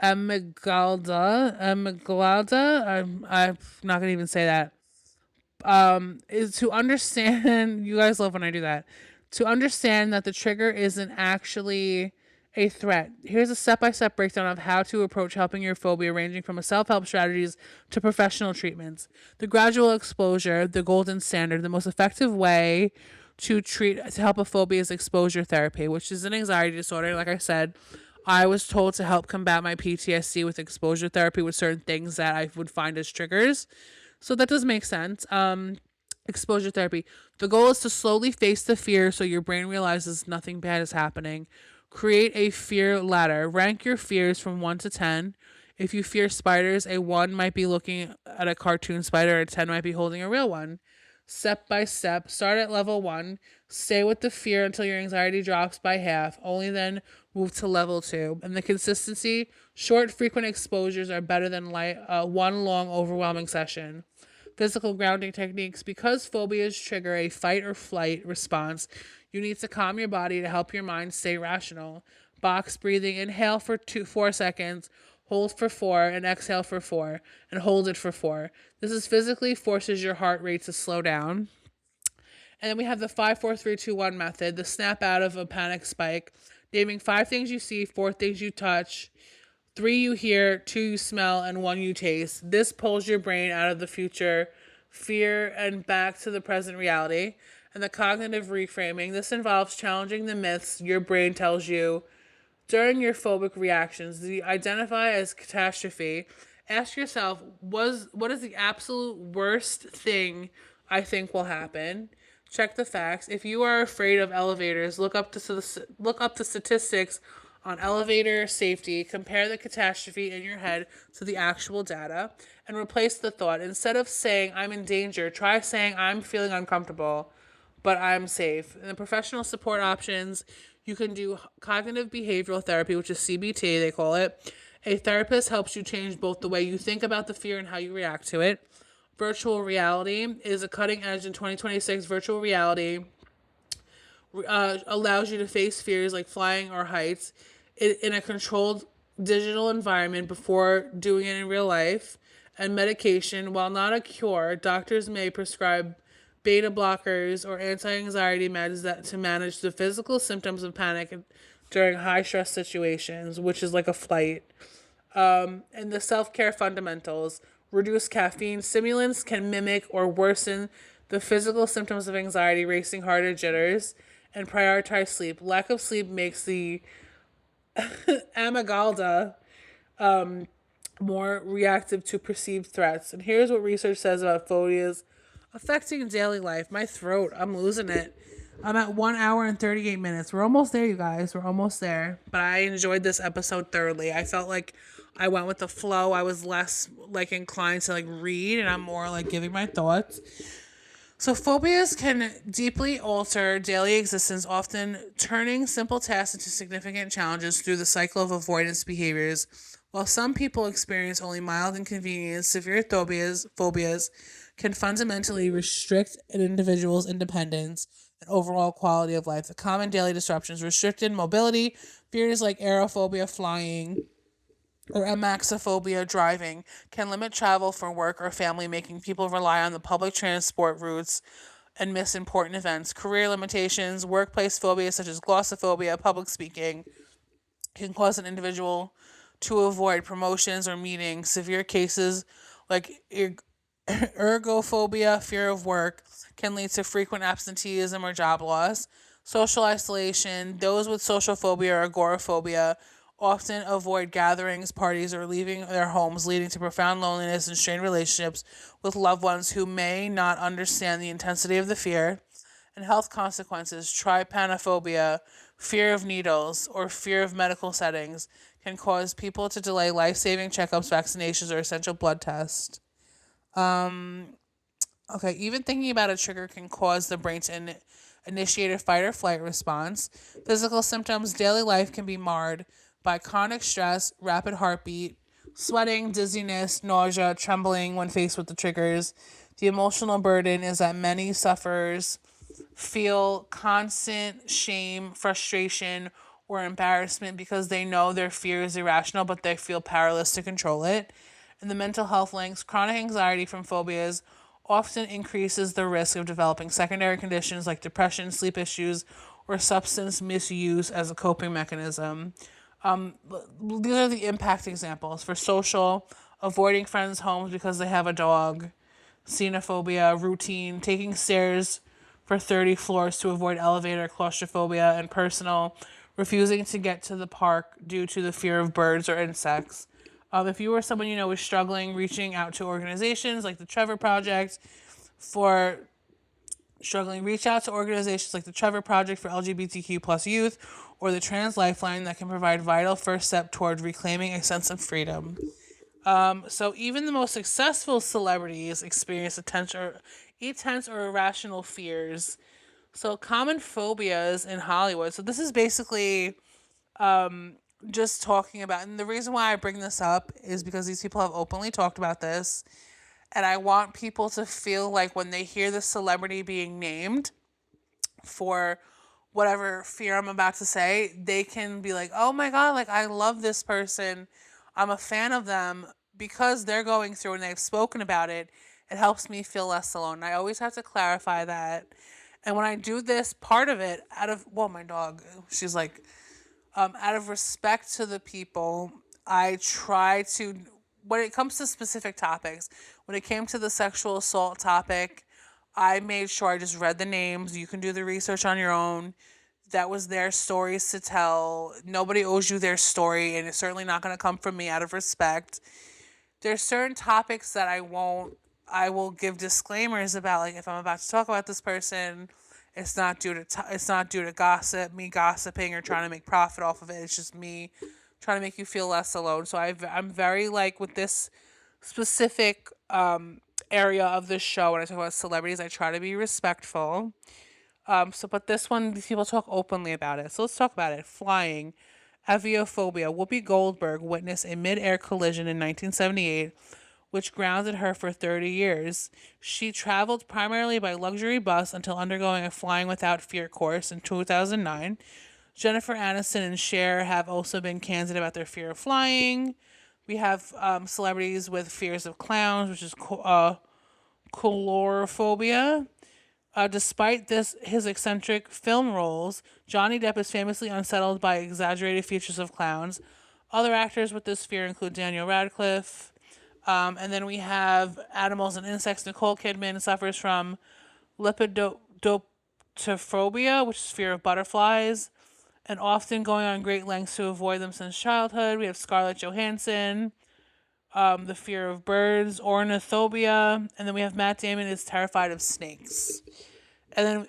amygdala. I'm not gonna even say that. Is to understand. You guys love when I do that. To understand that the trigger isn't actually a threat. Here's a step-by-step breakdown of how to approach helping your phobia, ranging from self-help strategies to professional treatments. The gradual exposure, the golden standard, the most effective way to help a phobia is exposure therapy, which is an anxiety disorder. Like I said, I was told to help combat my PTSD with exposure therapy with certain things that I would find as triggers. So that does make sense. Exposure therapy. The goal is to slowly face the fear so your brain realizes nothing bad is happening. Create a fear ladder. Rank your fears from 1 to 10. If you fear spiders, a 1 might be looking at a cartoon spider, a 10 might be holding a real one. Step by step, start at level 1. Stay with the fear until your anxiety drops by half. Only then move to level 2. And the consistency, short, frequent exposures are better than one long, overwhelming session. Physical grounding techniques. Because phobias trigger a fight or flight response, you need to calm your body to help your mind stay rational. Box breathing. Inhale for 4 seconds, hold for 4, and exhale for 4, and hold it for 4. This is physically forces your heart rate to slow down. And then we have the 5, 4, 3, 2, 1 method, the snap out of a panic spike. Naming 5 things you see, 4 things you touch, 3 you hear, 2 you smell, and 1 you taste. This pulls your brain out of the future fear and back to the present reality. And the cognitive reframing. This involves challenging the myths your brain tells you during your phobic reactions. The identify as catastrophe. Ask yourself, what is the absolute worst thing I think will happen? Check the facts. If you are afraid of elevators, look up the statistics on elevator safety. Compare the catastrophe in your head to the actual data, and replace the thought. Instead of saying I'm in danger, try saying I'm feeling uncomfortable, but I'm safe. And the professional support options, you can do cognitive behavioral therapy, which is CBT, they call it. A therapist helps you change both the way you think about the fear and how you react to it. Virtual reality is a cutting edge in 2026. Virtual reality allows you to face fears like flying or heights in a controlled digital environment before doing it in real life. And medication, while not a cure, doctors may prescribe beta blockers or anti-anxiety meds to manage the physical symptoms of panic during high stress situations, which is like a flight. And the self-care fundamentals. Reduce caffeine. Stimulants can mimic or worsen the physical symptoms of anxiety, racing heart or jitters, and prioritize sleep. Lack of sleep makes the amygdala more reactive to perceived threats. And here's what research says about phobias affecting daily life. My throat, I'm losing it. I'm at 1 hour and 38 minutes. We're almost there, you guys. We're almost there. But I enjoyed this episode thoroughly. I felt like I went with the flow. I was less inclined to read, and I'm more giving my thoughts. So phobias can deeply alter daily existence, often turning simple tasks into significant challenges through the cycle of avoidance behaviors. While some people experience only mild inconvenience, severe phobias can fundamentally restrict an individual's independence and overall quality of life. The common daily disruptions, restricted mobility, fears like aerophobia, flying, or amaxophobia, driving, can limit travel for work or family, making people rely on the public transport routes and miss important events. Career limitations, workplace phobias such as glossophobia, public speaking, can cause an individual to avoid promotions or meetings. Severe cases like ergophobia, fear of work, can lead to frequent absenteeism or job loss. Social isolation, those with social phobia or agoraphobia often avoid gatherings, parties, or leaving their homes, leading to profound loneliness and strained relationships with loved ones who may not understand the intensity of the fear. And health consequences, trypanophobia, fear of needles, or fear of medical settings, can cause people to delay life saving checkups, vaccinations, or essential blood tests. Okay, even thinking about a trigger can cause the brain to initiate a fight or flight response. Physical symptoms, daily life can be marred by chronic stress, rapid heartbeat, sweating, dizziness, nausea, trembling when faced with the triggers. The emotional burden is that many sufferers feel constant shame, frustration, or embarrassment because they know their fear is irrational, but they feel powerless to control it. And the mental health links, chronic anxiety from phobias often increases the risk of developing secondary conditions like depression, sleep issues, or substance misuse as a coping mechanism. These are the impact examples. For social, avoiding friends' homes because they have a dog, xenophobia, routine, taking stairs for 30 floors to avoid elevator claustrophobia, and personal, refusing to get to the park due to the fear of birds or insects. If you or someone you know is struggling, reaching out to organizations like the Trevor Project for reach out to organizations like the Trevor Project for LGBTQ plus youth or the Trans Lifeline that can provide vital first step toward reclaiming a sense of freedom. So even the most successful celebrities experience intense or irrational fears. So common phobias in Hollywood. So this is basically just talking about, and the reason why I bring this up is because these people have openly talked about this, and I want people to feel like when they hear the celebrity being named for whatever fear I'm about to say, they can be like, oh my God, like I love this person. I'm a fan of them because they're going through and they've spoken about it. It helps me feel less alone. I always have to clarify that. And when I do this, part of it, my dog, she's like, out of respect to the people, I try to, when it comes to specific topics, when it came to the sexual assault topic, I made sure I just read the names. You can do the research on your own. That was their stories to tell. Nobody owes you their story, and it's certainly not going to come from me out of respect. There's certain topics that I will give disclaimers about, like if I'm about to talk about this person, it's not due to gossip, me gossiping or trying to make profit off of it. It's just me trying to make you feel less alone. So I'm very like with this specific area of the show when I talk about celebrities, I try to be respectful. But this one, these people talk openly about it. So let's talk about it. Flying, aviophobia. Whoopi Goldberg witnessed a mid-air collision in 1978, which grounded her for 30 years. She traveled primarily by luxury bus until undergoing a flying without fear course in 2009. Jennifer Aniston and Cher have also been candid about their fear of flying. We have celebrities with fears of clowns, which is colorophobia. Despite his eccentric film roles, Johnny Depp is famously unsettled by exaggerated features of clowns. Other actors with this fear include Daniel Radcliffe. And then we have animals and insects. Nicole Kidman suffers from lepidopterophobia, which is fear of butterflies, and often going on great lengths to avoid them since childhood. We have Scarlett Johansson, the fear of birds, ornithobia, and then we have Matt Damon is terrified of snakes. And then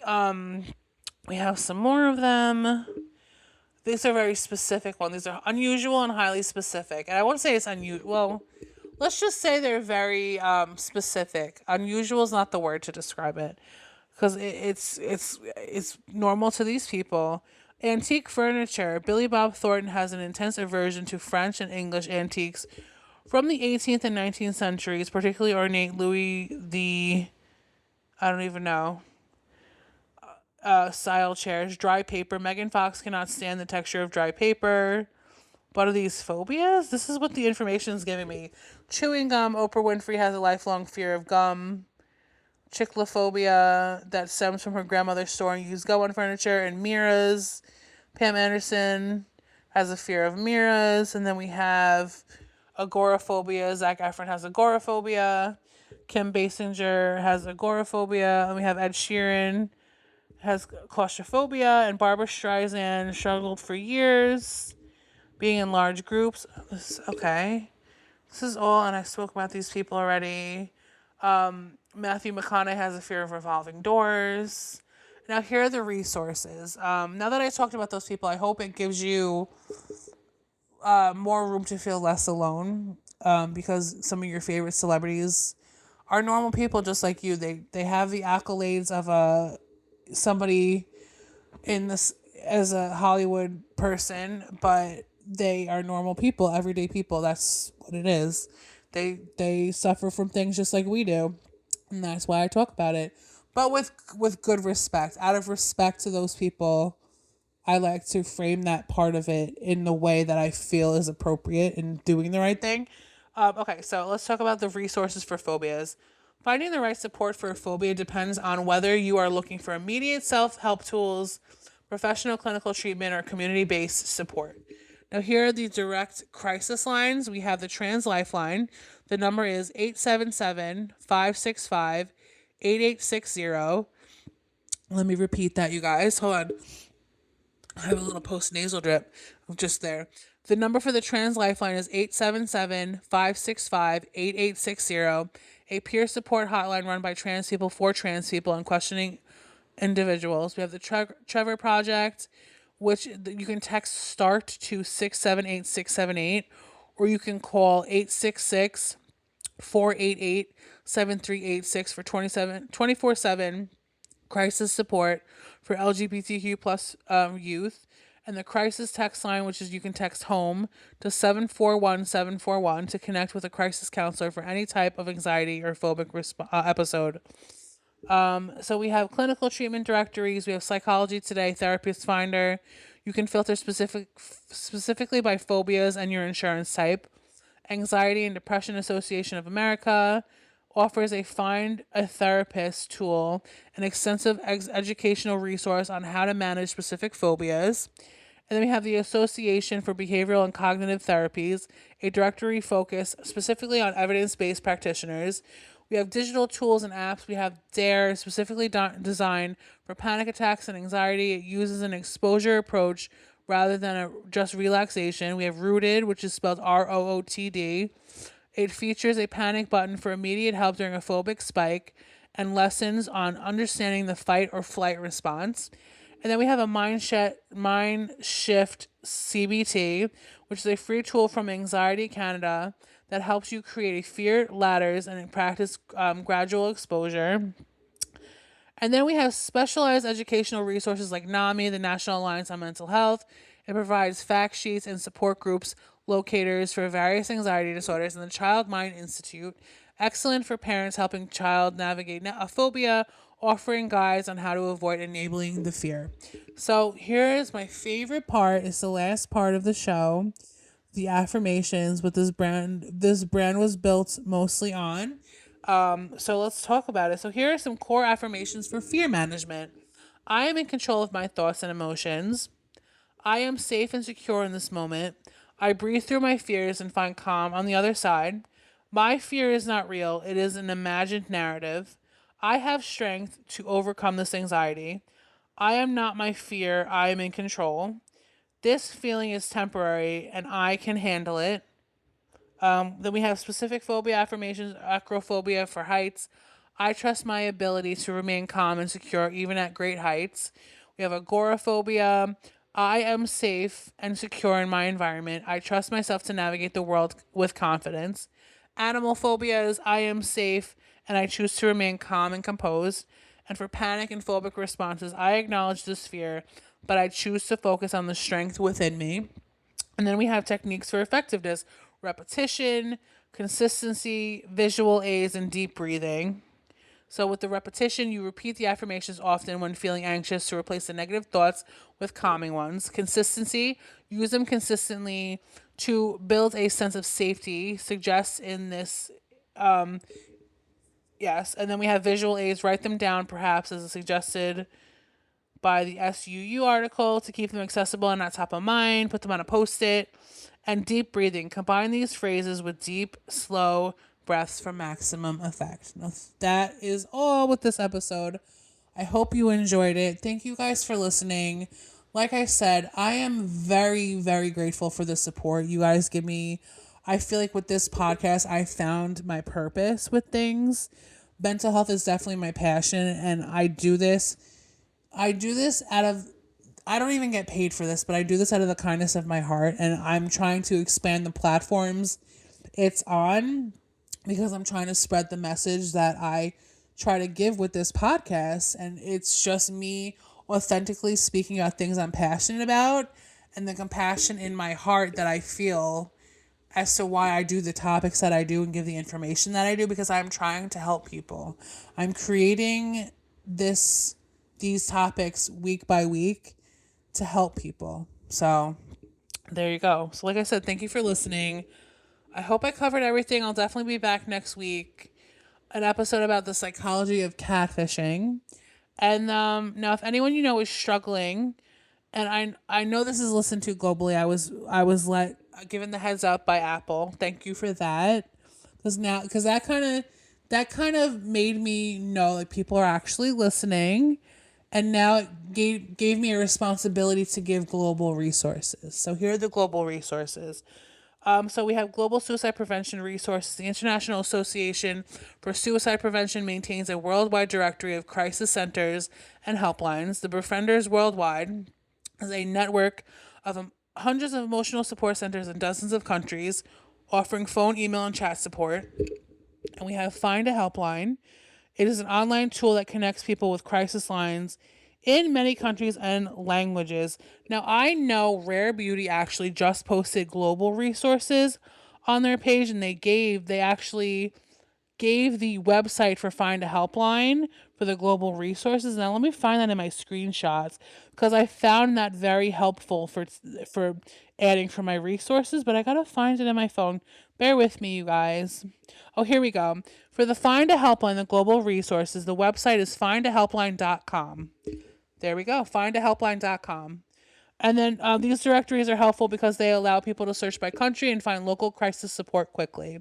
we have some more of them. These are very specific ones. These are unusual and highly specific. And I won't say it's unusual. Well, let's just say they're very specific. Unusual is not the word to describe it, because it's normal to these people. Antique furniture. Billy Bob Thornton has an intense aversion to French and English antiques from the 18th and 19th centuries, particularly ornate Louis the, I don't even know, style chairs. Dry paper. Megan Fox cannot stand the texture of dry paper. What are these phobias? This is what the information is giving me. Chewing gum. Oprah Winfrey has a lifelong fear of gum. Chicklophobia that stems from her grandmother storing used gum on furniture and mirrors. Pam Anderson has a fear of mirrors. And then we have agoraphobia. Zac Efron has agoraphobia. Kim Basinger has agoraphobia. And we have Ed Sheeran has claustrophobia. And Barbara Streisand struggled for years being in large groups. Okay. This is all, and I spoke about these people already. Matthew McConaughey has a fear of revolving doors. Now, here are the resources. Now that I talked about those people, I hope it gives you more room to feel less alone, because some of your favorite celebrities are normal people just like you. They have the accolades of somebody in this as a Hollywood person, but they are normal people, everyday people. That's what it is. They suffer from things just like we do, and that's why I talk about it. But with good respect, out of respect to those people, I like to frame that part of it in the way that I feel is appropriate in doing the right thing. Okay, so let's talk about the resources for phobias. Finding the right support for a phobia depends on whether you are looking for immediate self-help tools, professional clinical treatment, or community-based support. Now, here are the direct crisis lines. We have the Trans Lifeline. The number is 877-565-8860. Let me repeat that, you guys. Hold on. I have a little post-nasal drip just there. The number for the Trans Lifeline is 877-565-8860, a peer support hotline run by trans people for trans people and questioning individuals. We have the Trevor Project, which you can text START to 678-678, or you can call 866-488-7386 for 24/7 crisis support for LGBTQ plus youth. And the crisis text line, which is you can text HOME to 741-741 to connect with a crisis counselor for any type of anxiety or phobic episode. So we have clinical treatment directories. We have Psychology Today, Therapist Finder. You can filter specifically by phobias and your insurance type. Anxiety and Depression Association of America offers a Find a Therapist tool, an extensive educational resource on how to manage specific phobias. And then we have the Association for Behavioral and Cognitive Therapies, a directory focused specifically on evidence-based practitioners. We have digital tools and apps. We have DARE, specifically designed for panic attacks and anxiety. It uses an exposure approach rather than just relaxation. We have Rooted, which is spelled ROOTD. It features a panic button for immediate help during a phobic spike and lessons on understanding the fight or flight response. And then we have a Mind Shift CBT, which is a free tool from Anxiety Canada that helps you create a fear ladders and practice gradual exposure. And then we have specialized educational resources like NAMI, the National Alliance on Mental Health. It provides fact sheets and support groups locators for various anxiety disorders, and the Child Mind Institute, excellent for parents helping child navigate a phobia, offering guides on how to avoid enabling the fear. So here is my favorite part. It's the last part of the show, the affirmations. What this brand was built mostly on. So let's talk about it. So here are some core affirmations for fear management. I am in control of my thoughts and emotions. I am safe and secure in this moment. I breathe through my fears and find calm on the other side. My fear is not real. It is an imagined narrative. I have strength to overcome this anxiety. I am not my fear. I am in control. This feeling is temporary and I can handle it. Then we have specific phobia affirmations, acrophobia for heights. I trust my ability to remain calm and secure even at great heights. We have agoraphobia. I am safe and secure in my environment. I trust myself to navigate the world with confidence. Animal phobias. I am safe and I choose to remain calm and composed. And for panic and phobic responses, I acknowledge this fear, but I choose to focus on the strength within me. And then we have techniques for effectiveness: repetition, consistency, visual aids, and deep breathing. So with the repetition, you repeat the affirmations often when feeling anxious to replace the negative thoughts with calming ones. Consistency, use them consistently to build a sense of safety. Suggests in this, yes. And then we have visual aids. Write them down, perhaps as suggested by the SUU article, to keep them accessible and not top of mind. Put them on a post-it. And deep breathing. Combine these phrases with deep, slow breaths for maximum effect. Now, that is all with this episode. I hope you enjoyed it. Thank you guys for listening. Like I said, I am very, very grateful for the support you guys give me. I feel like with this podcast, I found my purpose with things. Mental health is definitely my passion, and I do this out of, I don't even get paid for this, but I do this out of the kindness of my heart, and I'm trying to expand the platforms it's on because I'm trying to spread the message that I try to give with this podcast, and it's just me authentically speaking about things I'm passionate about and the compassion in my heart that I feel as to why I do the topics that I do and give the information that I do, because I'm trying to help people. I'm creating these topics week by week to help people. So there you go. So like I said, thank you for listening. I hope I covered everything. I'll definitely be back next week. An episode about the psychology of catfishing. And now if anyone you know is struggling, and I know this is listened to globally. I was given the heads up by Apple. Thank you for that. Because that kind of made me know like people are actually listening. And now it gave me a responsibility to give global resources. So here are the global resources. So we have Global Suicide Prevention Resources. The International Association for Suicide Prevention maintains a worldwide directory of crisis centers and helplines. The Befrienders Worldwide is a network of hundreds of emotional support centers in dozens of countries, offering phone, email, and chat support. And we have Find a Helpline. It is an online tool that connects people with crisis lines in many countries and languages. Now, I know Rare Beauty actually just posted global resources on their page, and they actually gave the website for Find a Helpline for the global resources. Now, let me find that in my screenshots because I found that very helpful for adding for my resources, but I gotta find it in my phone. Bear with me, you guys. Oh, here we go. For the Find a Helpline, the global resources, the website is findahelpline.com. There we go, findahelpline.com. And then these directories are helpful because they allow people to search by country and find local crisis support quickly.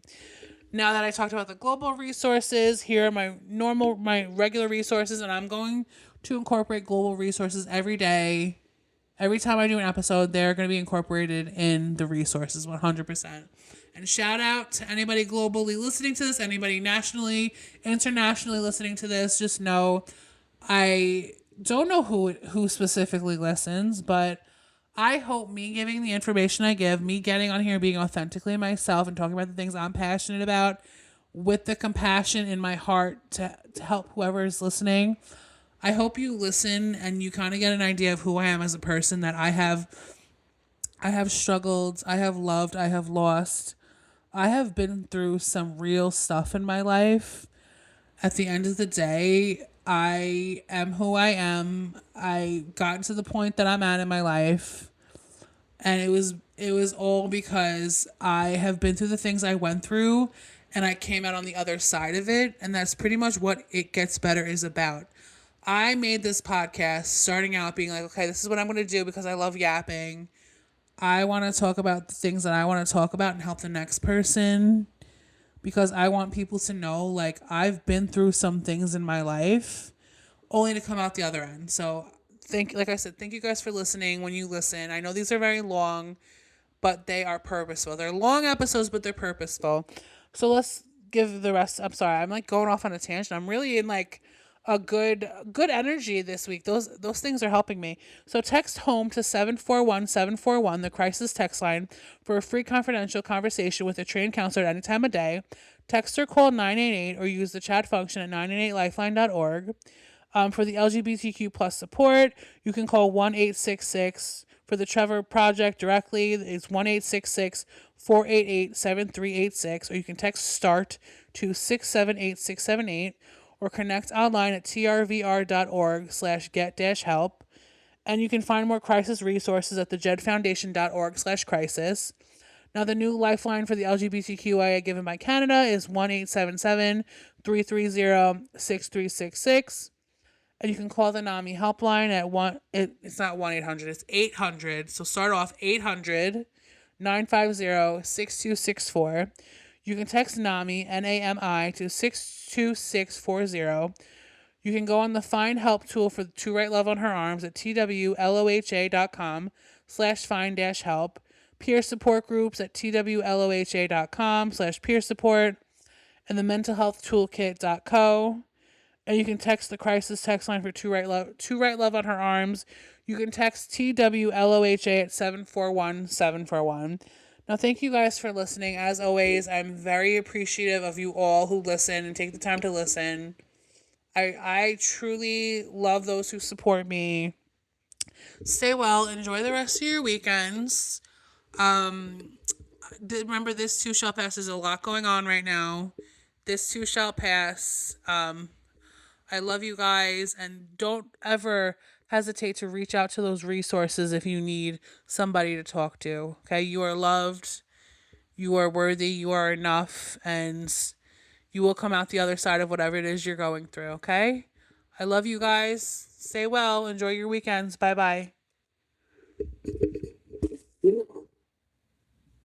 Now that I talked about the global resources, here are my regular resources, and I'm going to incorporate global resources every day. Every time I do an episode, they're going to be incorporated in the resources 100%. And shout out to anybody globally listening to this, anybody nationally, internationally listening to this. Just know I don't know who specifically listens, but I hope me giving the information I give, me getting on here, being authentically myself and talking about the things I'm passionate about with the compassion in my heart to help whoever is listening. I hope you listen and you kind of get an idea of who I am as a person, that I have struggled, I have loved, I have lost. I have been through some real stuff in my life. At the end of the day, I am who I am. I got to the point that I'm at in my life, and it was all because I have been through the things I went through, and I came out on the other side of it, and that's pretty much what It Gets Better is about. I made this podcast starting out being like, okay, this is what I'm going to do because I love yapping. I want to talk about the things that I want to talk about and help the next person, because I want people to know, like, I've been through some things in my life only to come out the other end. So like I said, thank you guys for listening. When you listen, I know these are very long, but they are purposeful. They're long episodes, but they're purposeful. So let's give the rest. I'm sorry, I'm like going off on a tangent. I'm really in like a good energy this week. Those things are helping me. So text HOME to 741-741, the crisis text line, for a free confidential conversation with a trained counselor at any time of day. Text or call 988 or use the chat function at 988lifeline.org. For the LGBTQ plus support, you can call 1-866 for the Trevor Project directly. It's 1-866-488-7386, or you can text START to 678-678, or connect online at trvr.org/get-help. And you can find more crisis resources at thejedfoundation.org/crisis. Now, the new lifeline for the LGBTQIA given by Canada is 1-877-330-6366. And you can call the NAMI helpline at it's not 1-800, it's 800. So start off 800-950-6264. You can text NAMI, NAMI, to 62640. You can go on the Find Help tool for To Write Love on Her Arms at twloha.com/find-help. Peer support groups at twloha.com/peer support. And the mentalhealthtoolkit.co. And you can text the crisis text line for To Write Love on Her Arms. You can text TWLOHA at 741-741. Now, thank you guys for listening. As always, I'm very appreciative of you all who listen and take the time to listen. I truly love those who support me. Stay well. Enjoy the rest of your weekends. Remember, this too shall pass. There's a lot going on right now. This too shall pass. I love you guys, and don't ever hesitate to reach out to those resources if you need somebody to talk to. Okay, you are loved, you are worthy, you are enough, and you will come out the other side of whatever it is you're going through. Okay, I love you guys. Stay well. Enjoy your weekends. Bye bye.